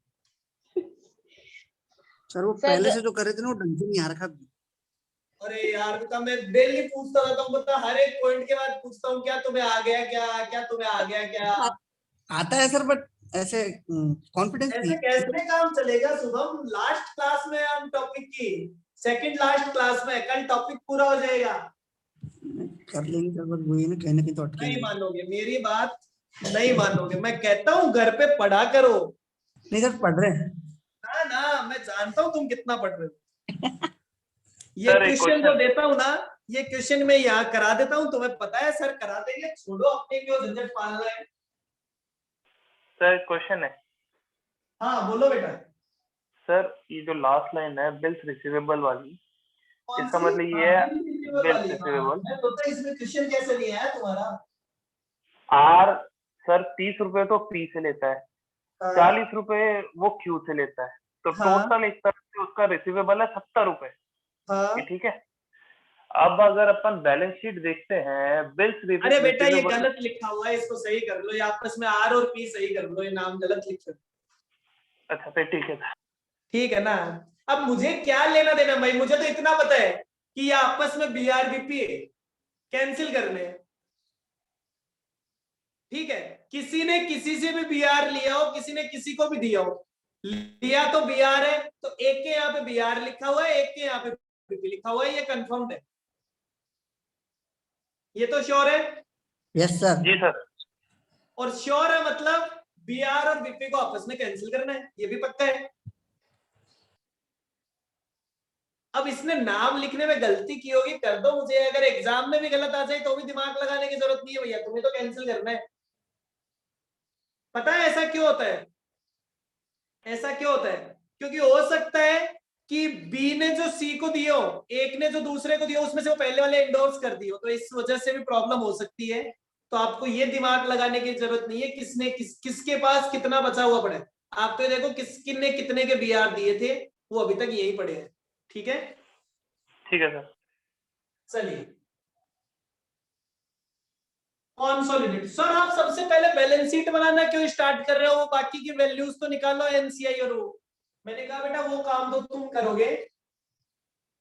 सर वो पहले से जो कर रहे थे ना वो ढंग से नहीं आ रखा। अरे यार बता, मैं डेली पूछता रहता हूँ, बता हर एक पॉइंट के बाद पूछता हूँ, क्या तुम्हें आ गया क्या, क्या तुम्हें आ गया क्या? आता है सर बट ऐसे कॉन्फिडेंस ऐसे नहीं। कैसे काम चलेगा शुभम? लास्ट क्लास में हम टॉपिक की, सेकंड लास्ट क्लास में, कल टॉपिक पूरा हो जाएगा। कर लेंगे सर, बस वही ना, कहीं ना कहीं तो नहीं अटकेंगे। मानोगे मेरी बात, नहीं मानोगे। मैं कहता हूँ घर पे पढ़ा करो। नहीं सर पढ़ रहे हैं। ना ना, मैं जानता हूँ तुम कितना पढ़ रहे हो। ये सर एक क्वेश्चन जो क्वेश्चन। देता हूँ ना, ये क्वेश्चन मैं यहाँ करा देता हूँ, तुम्हें पता है सर करा देंगे, छोड़ो अपने क्यों झंझट पालना है। सर एक क्वेश्चन है। हाँ बोलो बेटा। सर ये जो लास्ट लाइन है बिल्स रिसीवेबल वाली, कौन इसका सी? मतलब ये हाँ, है बिल रिसीवेबल बिल्स वाली। हाँ, रिसीवेबल मैं सोचा इसमें क्वेश्चन कैसे नहीं आया तुम्हारा। आर सर 30 रुपए तो पी से लेता है, हाँ, 40 रुपए वो क्यू से लेता है, तो हाँ, टोटल एक तरह से उसका रिसीवेबल है 70 रुपए। हाँ। ये ठीक है। अब अगर अपन बैलेंस शीट देखते हैं बिल्स अरे बेटा ये रिसीवेबल। गलत लिखा हुआ है, इसको सही कर लो, ये आपस में आर और पी सही कर लो, ये नाम गलत लिखे। अच्छा फिर ठीक है। ठीक है ना? अब मुझे क्या लेना देना भाई, मुझे तो इतना पता है कि ये आपस में बीआरबीपी है, कैंसिल करने हैं। ठीक है, किसी ने किसी से भी बीआर लिया हो, किसी ने किसी को भी दिया हो, लिया तो बीआर है, तो एक के यहाँ पे बीआर लिखा हुआ है, एक के यहाँ पे बीपी लिखा हुआ है, ये कंफर्म्ड है, ये तो श्योर है। Yes sir. जी सर। और श्योर है मतलब बीआर और बीपी को आपस में कैंसिल करना है, ये भी पक्का है। अब इसने नाम लिखने में गलती की होगी, कर दो मुझे, अगर एग्जाम में भी गलत आ जाए तो भी दिमाग लगाने की जरूरत नहीं है भैया, तुम्हें तो कैंसिल करना है। पता है ऐसा क्यों होता है? ऐसा क्यों होता है? क्योंकि हो सकता है कि बी ने जो सी को दिए हो, एक ने जो दूसरे को दिया उसमें से वो पहले वाले एंडोर्स कर दिए हो, तो इस वजह से भी प्रॉब्लम हो सकती है। तो आपको ये दिमाग लगाने की जरूरत नहीं है किसने किसके पास कितना बचा हुआ पड़ा है। आप तो देखो किसने कितने के बीआर दिए थे, वो अभी तक यही पड़े हैं। ठीक है, ठीक है सर। चलिए कॉन्सोलिडेट। सर आप सबसे पहले बैलेंस शीट बनाना क्यों स्टार्ट कर रहे हो? बाकी की वैल्यूज तो निकालो, एनसीआई और वो। मैंने कहा बेटा वो काम तो तुम करोगे,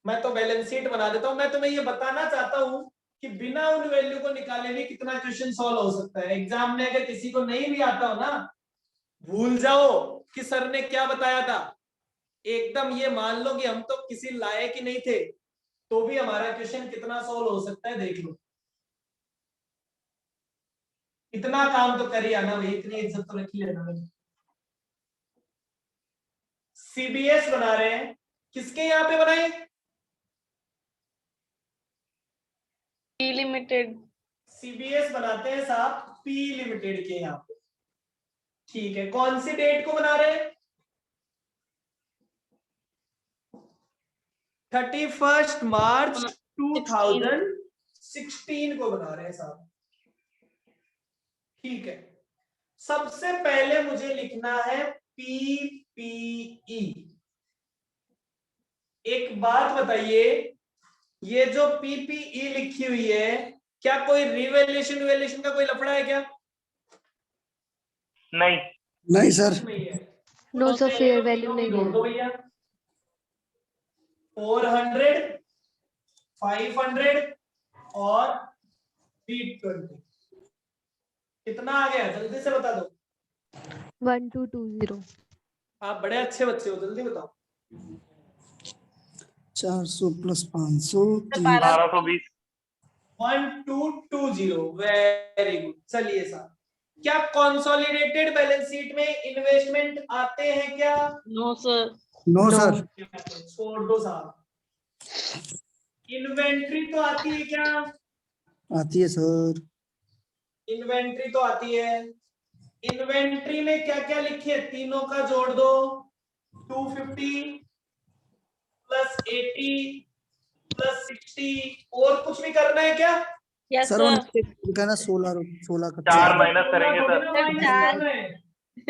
मैं तो बैलेंस शीट बना देता हूं। मैं तुम्हें ये बताना चाहता हूं कि बिना उन वैल्यू को निकाले भी कितना क्वेश्चन सॉल्व हो सकता है। एग्जाम में अगर किसी को नहीं भी आता हो ना, भूल जाओ कि सर ने क्या बताया था, एकदम ये मान लो कि हम तो किसी लायक ही नहीं थे, तो भी हमारा क्वेश्चन कितना सॉल्व हो सकता है देख लो। इतना काम तो कर ही आना भाई, इतनी इज्जत तो रख ही लेना भाई। सीबीएस बना रहे हैं, किसके यहाँ पे बनाए? P limited. सीबीएस बनाते हैं साहब पी लिमिटेड के यहाँ पे। ठीक है, कौन सी डेट को बना रहे हैं? 31 मार्च 2016 को बना रहे हैं साहब। ठीक है, सबसे पहले मुझे लिखना है पीपीई। एक बात बताइए, ये जो पीपीई लिखी हुई है, क्या कोई रिवैल्यूएशन का कोई लफड़ा है क्या? नहीं। नहीं सर। नहीं है। नो तो सर, पहले फेयर तो वैल्यू तीनों की नहीं जोड़ दो है। भैया, 400, 500 और 320। कितना आ गया जल्दी से बता दो। 1220। आप बड़े अच्छे बच्चे हो, जल्दी बताओ। 400 प्लस 500 1220। 1220, very good. चलिए साहब, क्या कंसोलिडेटेड बैलेंस शीट में इन्वेस्टमेंट आते हैं क्या? No sir. No sir. छोड़ दो साहब। इन्वेंट्री तो आती है क्या? आती है सर। इन्वेंट्री तो आती है। इन्वेंट्री में क्या क्या लिखिए, तीनों का जोड़ दो। 250 प्लस 80 प्लस 60, और कुछ भी करना है क्या? यस सर वो सर। नीचे लिखा है ना 16 का 4 माइनस करेंगे थोड़ा सर। थोड़ी ना माइनस चार। करना है,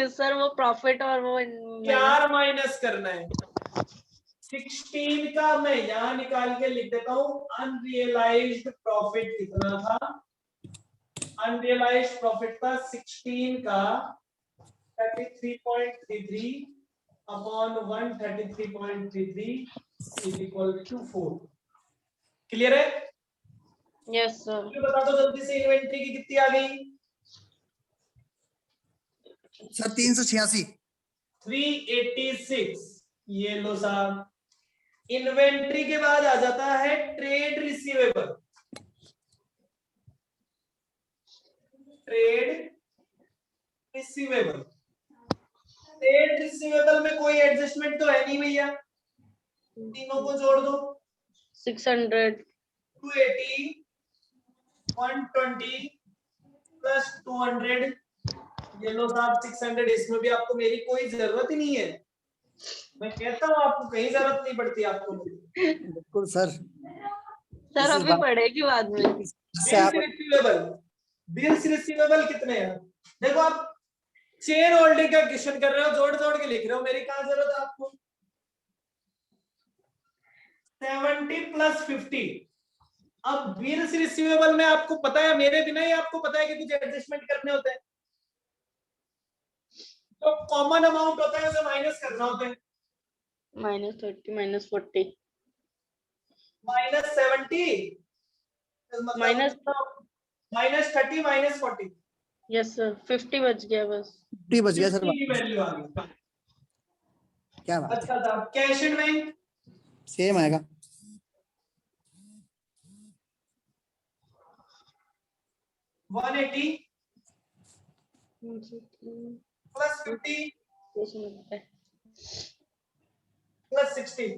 सर वो प्रॉफिट और वो 4 माइनस करना है। 16 का मैं यहां निकाल के लिख देता हूं। अनरियलाइज्ड प्रॉफिट कितना था? अनरियलाइज्ड प्रॉफिट था 16 का 33.33 upon 133.33 is equal to 4। Clear है? Yes sir. मुझे बता दो जल्दी से, इन्वेंट्री की कितनी आ गई? सर 386। 386। ये लो साहब। इन्वेंट्री के बाद आ जाता है trade receivable. Trade receivable, trade receivable में कोई एडजस्टमेंट तो है नहीं भैया, तीनों को जोड़ दो। 600। 280, 120 प्लस 200, ये लो साहब 600। इसमें भी आपको मेरी कोई जरूरत ही नहीं है, मैं कहता हूँ आपको कहीं जरूरत नहीं पड़ती आपको मेरी। बिल्कुल सर। सर अभी पढ़ेगी बाद में। बिल्स रिसीवेबल, बिल्स रिसीवेबल कितने हैं? देखो आप चेन होल्डिंग का क्वेश्चन कर रहे हो, जोड़ जोड़ के लिख रहे हो, मेरी कहां जरूरत है आपको? 70 प्लस 50। अब बिल्स रिसीवेबल में आपको पता है, मेरे बिना ही आपको पता है कि कुछ एडजस्टमेंट करने होते हैं, तो कॉमन अमाउंट होता है उसे माइनस करना होता है। -30 -40 -70 माइनस -30 -40। यस सर 50 बच गया बस। 50 बच गया सर। 50 की वैल्यू आ गई। क्या बात है, अच्छा था। कैश एंड बैंक सेम आएगा। 180 प्लस 50 प्लस 60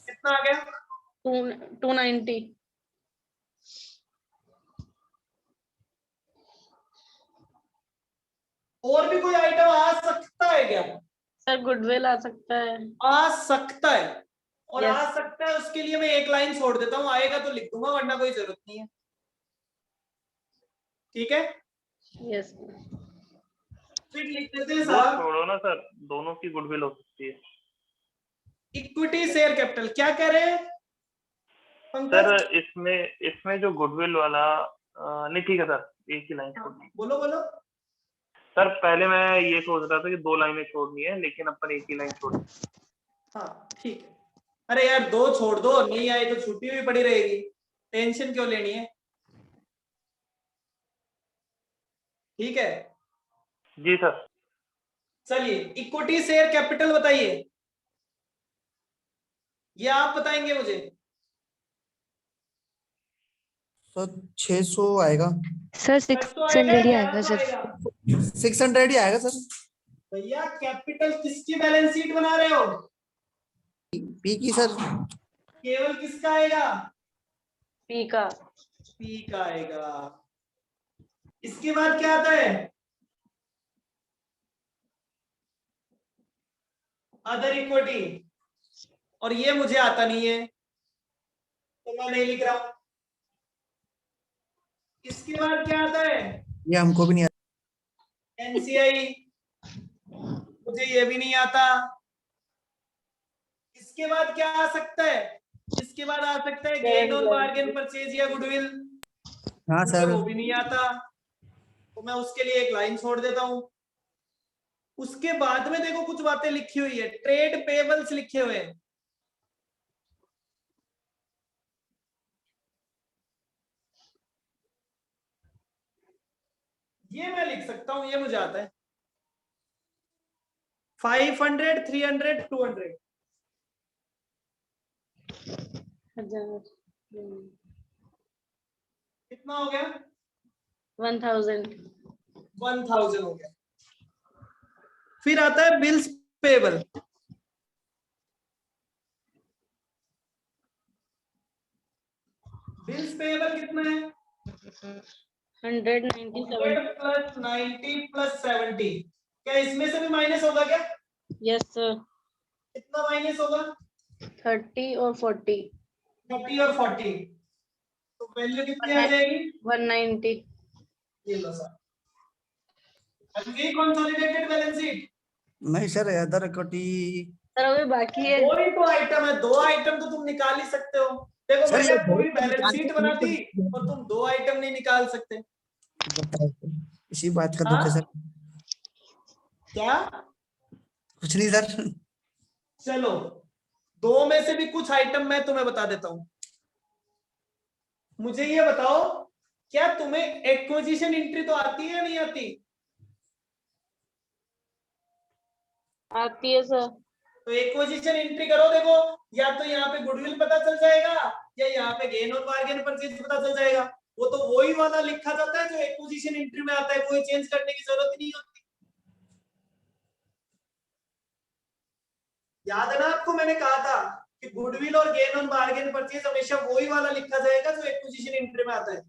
कितना आ गया? 290। और भी कोई आइटम आ सकता है क्या? सर गुडविल आ सकता है। आ सकता है, और Yes. आ सकता है उसके लिए मैं एक लाइन छोड़ देता हूँ, आएगा तो लिख दूंगा वरना कोई जरूरत नहीं है। ठीक है, यस फिर लिख देते हैं दो साहब छोड़ो ना सर, दोनों की गुडविल हो सकती है। Equity share capital. क्या कह रहे हैं पंकज? सर इसमें जो गुडविल वाला नहीं, ठीक है सर, एक ही लाइन छोड़नी है। बोलो बोलो। सर पहले मैं ये सोच रहा था कि 2 लाइनें छोड़नी है, लेकिन अपन एक ही लाइन छोड़। हाँ ठीक है। अरे यार 2 छोड़ दो, नहीं आए तो छुट्टी भी पड़ी रहेगी, टेंशन क्यों लेनी है। ठीक है, जी सर। चलिए इक्विटी शेयर कैपिटल बताइए, ये आप बताएंगे मुझे। तो 600 आएगा। सर तो आएगा 600 ही 11 आएगा तो सर। आएगा। 600 ही आएगा सर। भैया कैपिटल किसकी बैलेंस शीट बना रहे हो? पी की सर। केवल किसका आएगा? पी का। पी का आएगा। इसके बाद क्या आता है? अदर इक्विटी, और ये मुझे आता नहीं है तो मैं नहीं लिख रहा हूं। इसके बाद क्या आता है? ये हमको भी नहीं आता। एनसीआई, मुझे ये भी नहीं आता। इसके बाद क्या आ सकता है? इसके बाद आ सकता है गेन ऑन बार्गेन परचेज या गुडविल, हाँ मुझे सर। वो भी नहीं आता तो मैं उसके लिए एक लाइन छोड़ देता हूं। उसके बाद में देखो कुछ बातें लिखी हुई है, ट्रेड पेबल्स लिखे हुए हैं। ये मैं लिख सकता हूं, ये मुझे आता है। 500 300 200 कितना हो गया? 1000। 1000 हो गया। फिर आता है बिल्स पेबल। बिल्स पेबल कितना है? 197। Plus 90 plus 70। क्या इसमें से भी माइनस होगा क्या? Yes sir. कितना माइनस होगा? 30 और 40। 30 और 40, तो वैल्यू कितनी आ जाएगी? 190। ये लो सर, अभी कंसोलिडेटेड बैलेंस शीट। नहीं सर, अदर इक्विटी। सर अभी बाकी है। दो ही तो आइटम है, 2 आइटम तो तुम निकाल ही सकते हो। देखो सर मैंने ये पूरी बैलेंस शीट बना दी बताओ। और तुम 2 आइटम नहीं निकाल सकते। इसी बात का दुख है हाँ? सर। क्या? कुछ नहीं सर। चलो 2 में से भी कुछ आइटम मैं तुम्हें बता देता हूं। मुझे ये बताओ, क्या तुम्हें एक्विजिशन एंट्री तो आती है या नहीं आती? आती है सर। तो एक्विजिशन एंट्री करो, देखो या तो यहाँ पे गुडविल पता चल जाएगा या यहाँ पे गेन ऑन बार्गेन परचेज पता चल जाएगा। वो तो वही वाला लिखा जाता है जो एक्विजिशन एंट्री में आता है, कोई चेंज करने की जरूरत ही नहीं होती। याद है ना आपको, मैंने कहा था कि गुडविल और गेन ऑन बार्गेन परचेज हमेशा वही वाला लिखा जाएगा जो एक्विजिशन एंट्री में आता है।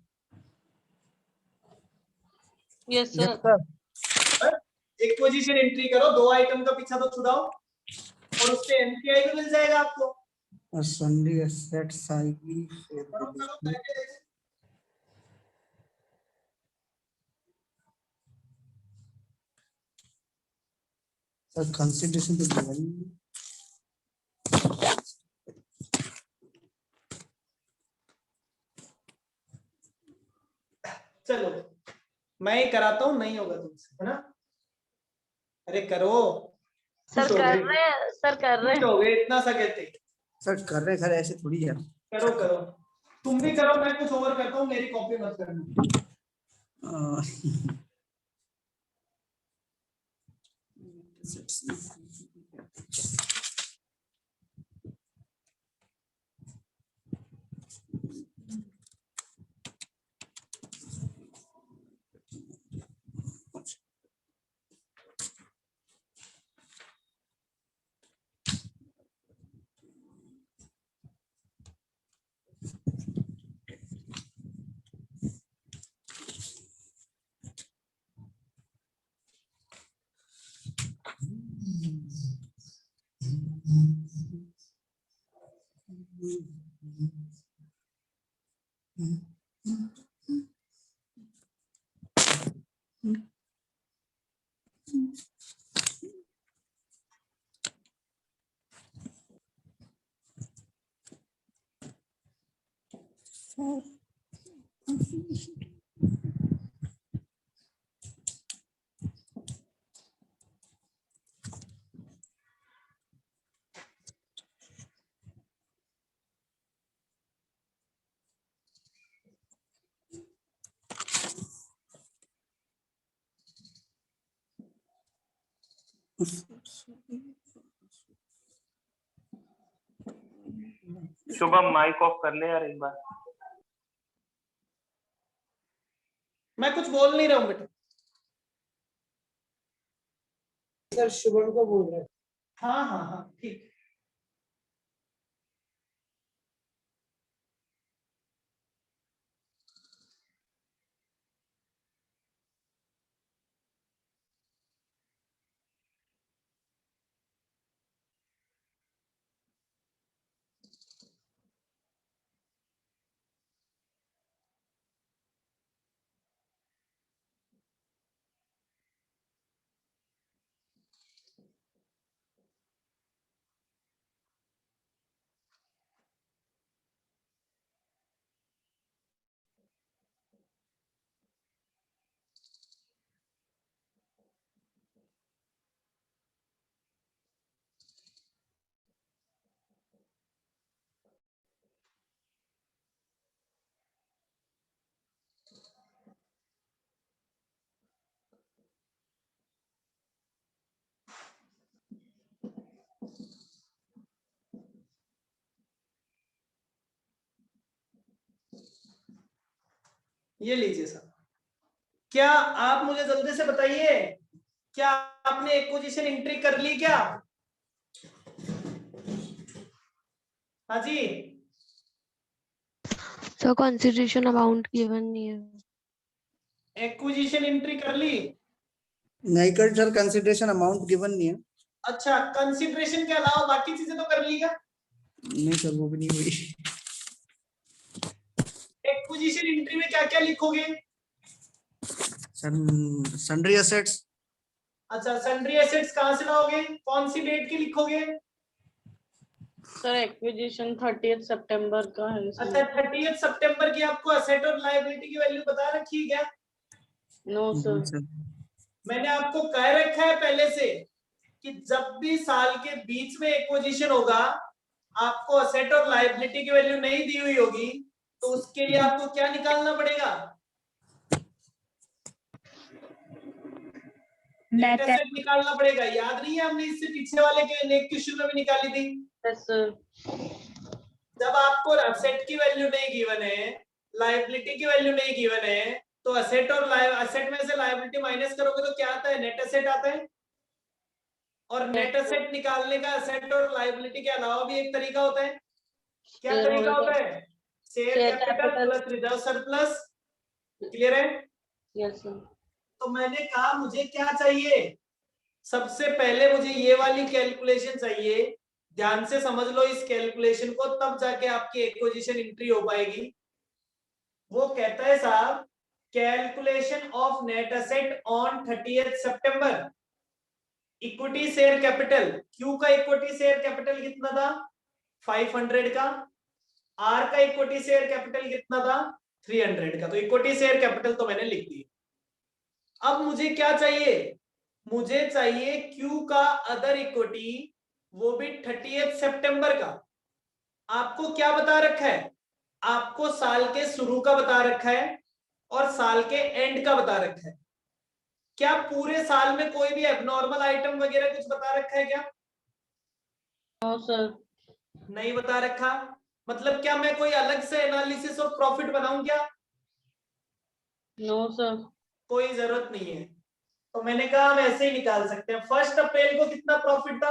Yes yes sir. Sir. Acquisition entry करो, 2 आइटम का पीछा तो छुड़ाओ और उससे एनपीआई भी मिल जाएगा आपको। सन्डी एसेट्स आएगी। करो करो करके देखो। सर कंसिडरेशन तो दिया ही नहीं। चलो मैं ही कराता हूँ, नहीं होगा तुमसे, है ना? अरे करो। सर खुश हो कर गए? रहे हैं, सर कर रहे खुश हैं। हो गए इतना सा कहते? सर कर रहे हैं सर, ऐसे थोड़ी है। करो करो, तुम भी करो, मैं कुछ और करता हूँ, मेरी कॉपी मत करना। शुभम माइक ऑफ कर ले यार एक बार। मैं कुछ बोल नहीं रहा हूँ बेटा। सर शुभम को बोल रहे हैं। हाँ हाँ हाँ ठीक। ये लीजिए सर। क्या आप मुझे जल्दी से बताइए, क्या आपने एक्विजिशन एंट्री कर ली क्या? हाँ जी। सर कंसिडरेशन अमाउंट गिवन नहीं है। एक्विजिशन एंट्री कर ली? नहीं कर सर, कंसिडरेशन अमाउंट गिवन नहीं है। अच्छा, कंसिडरेशन के अलावा बाकी चीजें तो कर ली क्या? नहीं सर, वो भी नहीं हुई। एक्विजिशन एंट्री में क्या क्या लिखोगे? Sir sundry assets. अच्छा, सन्ड्री एसेट्स कहां से लाओगे? कौन सी डेट की लिखोगे? सर एक्विजिशन 30th सितंबर का है अच्छा, इसमें। 30 सितंबर की आपको असेट और लायबिलिटी की वैल्यू बता रखी है क्या? No sir. सर मैंने आपको कह रखा है पहले से कि जब भी साल के बीच में एक्विजिशन होगा, आपको असेट और लायबिलिटी की वैल्यू नहीं दी हुई होगी, तो उसके लिए आपको क्या निकालना पड़ेगा? नेट एसेट निकालना पड़ेगा। याद नहीं है, हमने इससे पीछे वाले के नेट क्वेश्चन में भी निकाली थी। Yes sir. जब आपको असेट की वैल्यू नहीं गिवन है, लायबिलिटी की वैल्यू नहीं गिवन है, तो असेट और असेट में से लायबिलिटी माइनस करोगे तो क्या आता है? नेट एसेट आता है। और नेट एसेट निकालने का असेट और लायबिलिटी के अलावा भी एक तरीका होता है। क्या तरीका होता है? Share capital plus reserve surplus. Clear है? Yes sir. तो मैंने कहा मुझे क्या चाहिए? सबसे पहले मुझे ये वाली कैलकुलेशन चाहिए। ध्यान से समझ लो इस कैलकुलेशन को, तब जाके आपकी एक्विजिशन एंट्री हो पाएगी। वो कहता है साहब, calculation of net asset on 30th September. Equity share capital, Q का इक्विटी शेयर कैपिटल कितना था? 500 का। आर का इक्विटी शेयर कैपिटल कितना था? 300 का। तो इक्विटी शेयर कैपिटल तो मैंने लिख दी। अब मुझे क्या चाहिए? मुझे चाहिए क्यू का अदर इक्विटी, वो भी 30th सितंबर का। आपको क्या बता रखा है? आपको साल के शुरू का बता रखा है। और साल के एंड का बता रखा है। क्या पूरे साल में कोई भी एबनॉर्मल आइटम वगैरह कुछ बता रखा है क्या? No sir. नहीं बता रखा। मतलब क्या मैं कोई अलग से एनालिसिस ऑफ प्रॉफिट बनाऊं क्या? No sir. कोई जरूरत नहीं है। तो मैंने कहा हम ऐसे ही निकाल सकते हैं। 1 अप्रैल को कितना प्रॉफिट था?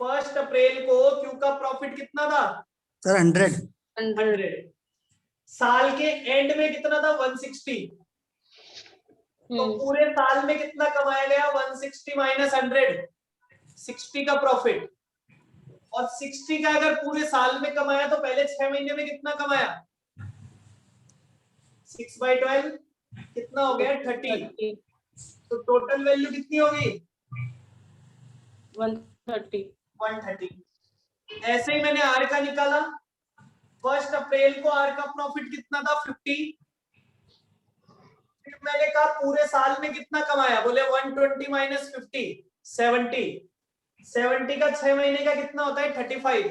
1 अप्रैल को क्यू का प्रॉफिट कितना था? सर 100। 100। साल के एंड में कितना था? 160। तो पूरे साल में कितना कमाया गया? 160 माइनस 100, 60 का प्रॉफिट। और 60 का अगर पूरे साल में कमाया तो पहले 6 महीने में कितना कमाया? 6/12 कितना हो गया? 30। तो टोटल वैल्यू कितनी होगी? 130। 130। ऐसे ही मैंने आर का निकाला। 1 अप्रैल को आर का प्रॉफिट कितना था? 50। फिर मैंने कहा पूरे साल में कितना कमाया? बोले 120 माइनस 50, 70। 70 का 6 महीने का कितना होता है? 35।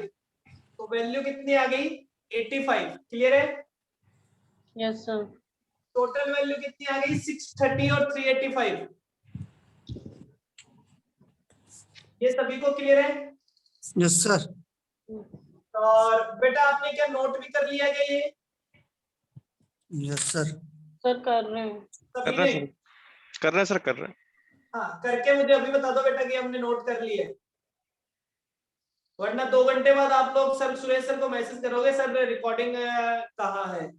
तो वैल्यू कितनी आ गई? 85। क्लियर है? Yes sir. टोटल वैल्यू कितनी आ गई? 630 और 385। ये सभी को क्लियर है? Yes sir. और बेटा आपने क्या नोट भी कर लिया क्या ये? Yes sir. सर कर रहे हैं। सभी कर रहे ने? हैं सर, कर रहे हैं सर, कर रहे हैं। हाँ, करके मुझे अभी बता दो बेटा कि हमने नोट कर लिया है। वरना 2 घंटे बाद आप लोग सर सुरेश सर को मैसेज करोगे, सर रिकॉर्डिंग कहाँ है?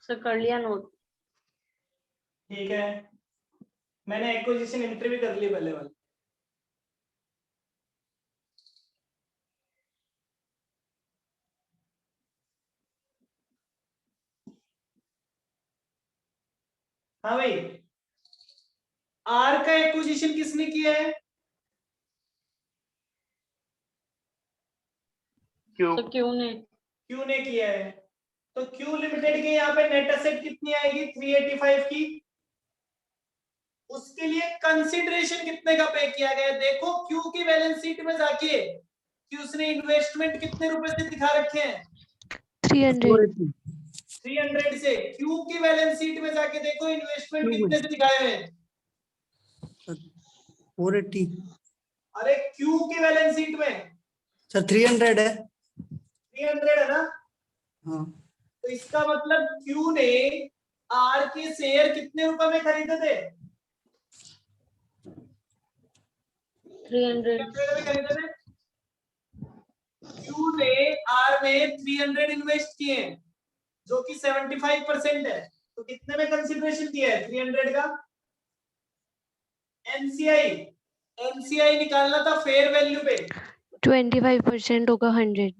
सर कर लिया नोट। ठीक है, मैंने एक्विजिशन एंट्री भी कर ली पहले वाली। हाँ भाई, आर का एक्विजिशन किसने किया है? क्यों? सर क्यों ने? क्यू ने किया है। तो क्यू लिमिटेड के यहाँ पे नेट एसेट कितनी आएगी? 385 की। उसके लिए कंसिडरेशन कितने का पे किया गया? देखो क्यू की बैलेंस शीट में जाके कि उसने इन्वेस्टमेंट कितने रुपए से दिखा रखे हैं? 300। 300 से। क्यू की बैलेंस शीट में जाके देखो इन्वेस्टमेंट कितने से दिखाए हुए हैं? 480। अरे क्यू की बैलेंस शीट में सर 300 है। 300 है ना? हाँ। तो इसका मतलब क्यू ने आर के शेयर कितने रुपए में खरीदे थे? 300। 300 में खरीदे थे। क्यू ने आर में 300 इन्वेस्ट किए हैं, जो कि 75% है। तो कितने में कंसिडरेशन किया है 300 का? एनसीआई, एनसीआई निकालना था फेयर वैल्यू पे। 25% होगा 100।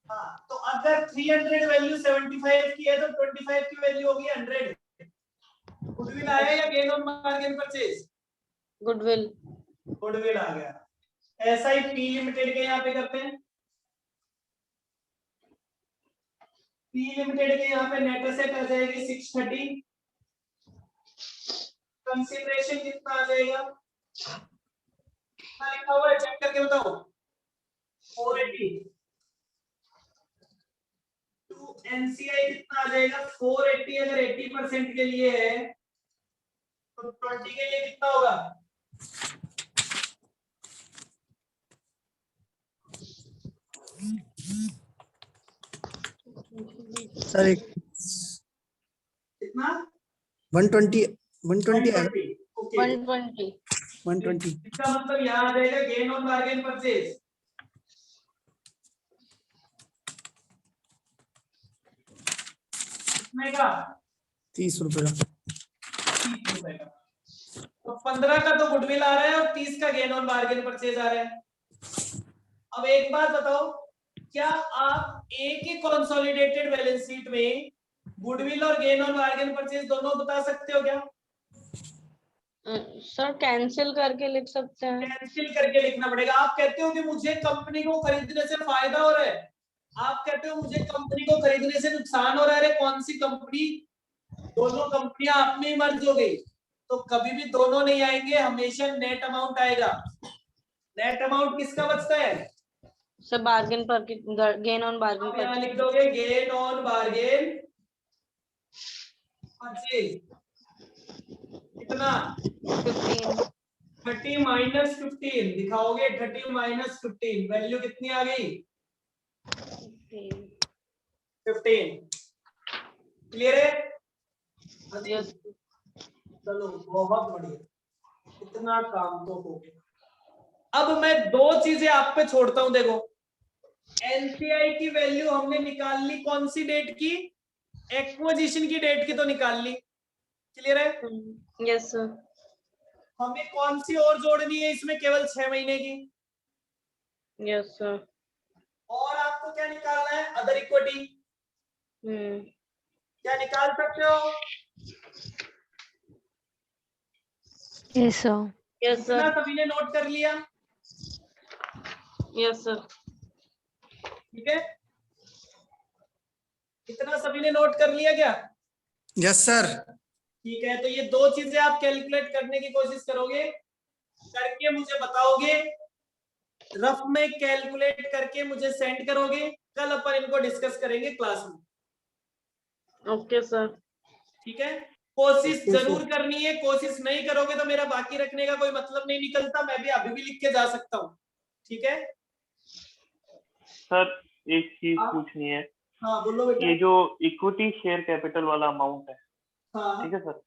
हाँ, तो अगर 300 वैल्यू 75 की है तो 25 की वैल्यू होगी 100। गुडविल आया या gain on bargain purchase? Goodwill. Goodwill आ गया। ऐसा ही पी लिमिटेड के यहाँ पे करते हैं। पी लिमिटेड के यहाँ पे नेट एसेट आ जाएगी 630। कंसीडरेशन कितना आ जाएगा? कितना लिखा हुआ है चेक करके बताओ। 480। तो एनसीआई कितना आ जाएगा? 480 अगर 80% के लिए है तो 20 के लिए कितना होगा? सर एक कितना? 120 120 आएगा। 120। ओके, 120। 120 इसका मतलब यहाँ आ जाएगा गेन ऑन बार्गेन परचेज। कितने का? 30 रुपए का। 30 रुपए का। तो 15 का तो गुडविल आ रहा है और 30 का गेन ऑन बार्गेन परचेज आ रहा है। अब एक बात बताओ, क्या आप एक ही कंसोलिडेटेड बैलेंस शीट में गुडविल और गेन ऑन बार्गेन परचेज दोनों बता सकते हो क्या? सर कैंसिल करके लिख सकते हैं। कैंसिल करके लिखना पड़ेगा। आप कहते हो कि मुझे कंपनी को खरीदने से फायदा हो रहा है, आप कहते हो मुझे कंपनी को खरीदने से नुकसान हो रहा है। अरे कौन सी कंपनी? दोनों कंपनियां आप में ही मर्ज हो गई, तो कभी भी दोनों नहीं आएंगे, हमेशा नेट अमाउंट आएगा। नेट अमाउंट किसका बचता है? सर बार्गेन पर गेन ऑन बार्गेन आप यहाँ लिख परचेज। दोगे गेन ऑन बार्गेन परचेज। कितना? 15। 30 माइनस 15 दिखाओगे। 30 माइनस 15 वैल्यू कितनी आ गई? 15। क्लियर है? यस। चलो बहुत बढ़िया, इतना काम तो हो गया। अब मैं दो चीजें आप पे छोड़ता हूं। देखो, एनसीआई की वैल्यू हमने निकाल ली, कौन सी डेट की? एक्विजिशन की डेट की तो निकाल ली। क्लियर है? Yes sir. हमें कौन सी और जोड़नी है इसमें? केवल 6 महीने की। Yes sir. और आपको क्या निकालना है? Other equity. क्या निकाल सकते हो? Yes sir. यस इतना सर। सभी ने नोट कर लिया? Yes sir. ठीक है, इतना सभी ने नोट कर लिया क्या? Yes sir. ठीक है, तो ये दो चीजें आप कैलकुलेट करने की कोशिश करोगे, करके मुझे बताओगे, रफ में कैलकुलेट करके मुझे सेंड करोगे। कल अपन इनको डिस्कस करेंगे क्लास में। Okay sir. ठीक है, कोशिश Okay, जरूर sir. करनी है। कोशिश नहीं करोगे तो मेरा बाकी रखने का कोई मतलब नहीं निकलता। मैं भी अभी भी लिख के जा सकता हूँ। ठीक है सर एक चीज आप? पूछनी है। हाँ बोलो बेटा। ये जो इक्विटी शेयर कैपिटल वाला अमाउंट है, हाँ ठीक है सर,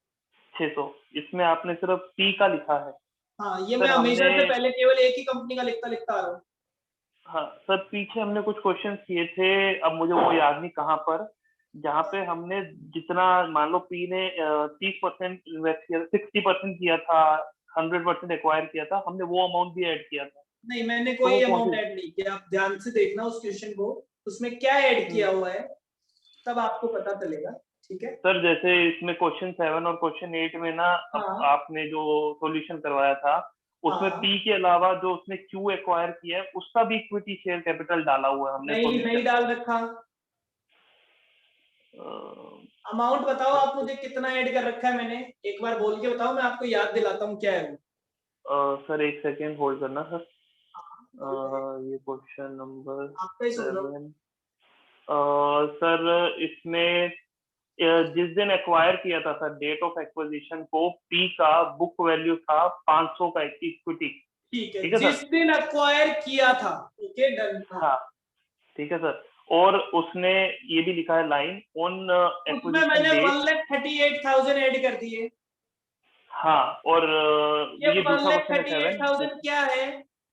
600, इसमें आपने सिर्फ पी का लिखा है। हाँ, ये सर मैं हमेशा हमने से पहले केवल एक ही कंपनी का लिखता लिखता आ रहा हूँ। हाँ सर, पीछे हमने कुछ क्वेश्चन किए थे, अब मुझे वो याद नहीं कहाँ पर, जहाँ पे हमने जितना मान लो पी ने 30% इन्वेस्ट किया, 60% किया था, 100% एक्वायर किया था, हमने वो अमाउंट भी ऐड किया था। नहीं, मैंने तो कोई वो कौन अमाउंट सी? ऐड नहीं किया। आप ध्यान से देखना उस क्वेश्चन को, उसमें क्या ऐड किया हुआ है, तब आपको पता चलेगा। ठीक है सर जैसे इसमें क्वेश्चन 7 और क्वेश्चन 8 में ना, अब हाँ आपने जो सॉल्यूशन करवाया था उसमें हाँ। पी के अलावा जो उसने क्यू एक्वायर किया है उसका भी इक्विटी शेयर कैपिटल डाला हुआ है हमने नहीं नहीं सॉल्यूशन। डाल रखा। अमाउंट बताओ आप मुझे, कितना ऐड कर रखा है मैंने? एक बार बोल के बताओ, मैं आपको याद दिलाता हूँ क्या है वो। सर एक सेकेंड होल्ड करना सर। बोल ये क्वेश्चन नंबर आपका ही सुन रहा हूँ। 7। सर इसमें जिस दिन एक्वायर किया था सर, डेट ऑफ एक्विजिशन को, पी का बुक वैल्यू था 500 का इक्विटी। ठीक है, ठीक है जिस सर। दिन एक्वायर किया था। Okay done. हाँ ठीक है सर। और उसने ये भी लिखा है लाइन ऑन उसमें एक्विजिशन मैंने डेट। 1,38,000 ऐड कर दिए। हाँ, और ये ये दूसरा क्वेश्चन है 1,38,000 7। क्या है?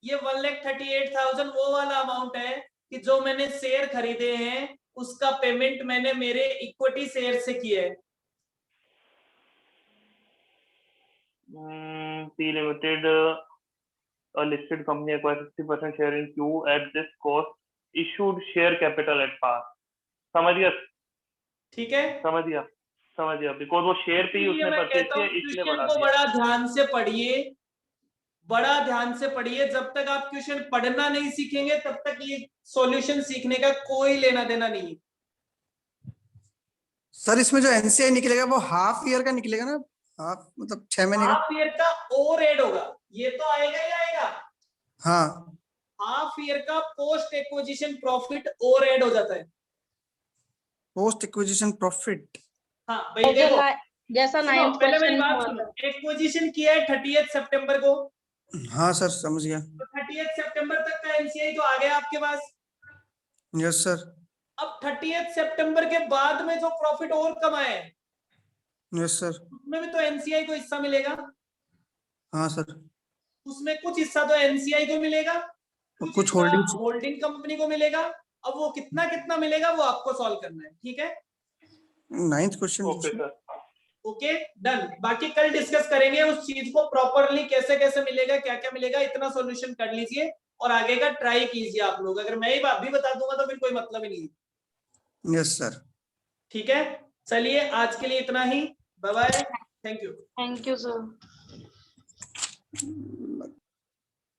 ये 1,38,000 वो वाला अमाउंट है कि जो मैंने शेयर खरीदे हैं उसका पेमेंट मैंने मेरे इक्विटी शेयर से किया है। P limited, a listed company acquires 50% share in Q at this cost issued share capital at par. समझ गया ठीक है, समझ गया बिकॉज वो शेयर पे ही इसलिए उसने मैं परचेज कहता किया हूँ इसलिए क्वेश्चन बढ़ा को दिया। बड़ा ध्यान से पढ़िए, बड़ा ध्यान से पढ़िए। जब तक आप क्वेश्चन पढ़ना नहीं सीखेंगे तब तक ये सॉल्यूशन सीखने का कोई लेना देना नहीं है। सर इसमें जो एनसीआई निकलेगा वो हाफ ईयर का निकलेगा ना, हाफ मतलब 6 महीने का। हाफ ईयर का और ऐड होगा, ये तो आएगा ही आएगा। हाँ, हाफ ईयर का पोस्ट एक्विजिशन प्रॉफिट और ऐड हो जाता है। Post acquisition profit. हाँ भाई देखो, जैसा सुनो, 9th पहले मेरी क्वेश्चन बात में सुनो। होता है। एक्विजिशन किया है 30 सितंबर को, हाँ सर समझ गया। तो 30 सितंबर तक का एनसीआई तो आ गया आपके पास। Yes sir. अब 30 सितंबर के बाद में जो प्रॉफिट और कमाए हैं यस सर। उसमें भी तो एनसीआई को हिस्सा मिलेगा। हाँ सर। उसमें कुछ हिस्सा तो एनसीआई को मिलेगा, कुछ हिस्सा होल्डिंग्स। होल्डिंग कंपनी को मिलेगा। अब वो कितना कितना मिलेगा वो आपको सॉल्व करना है, ठीक है? 9th question. Okay sir. Okay done. बाकी कल डिस्कस करेंगे उस चीज को प्रॉपरली, कैसे कैसे मिलेगा, क्या क्या मिलेगा। इतना सॉल्यूशन कर लीजिए और आगे का ट्राई कीजिए आप लोग। अगर मैं ही बात भी बता दूंगा तो फिर कोई मतलब ही नहीं है। Yes sir. ठीक है, चलिए आज के लिए इतना ही। Bye bye, thank you. Thank you sir.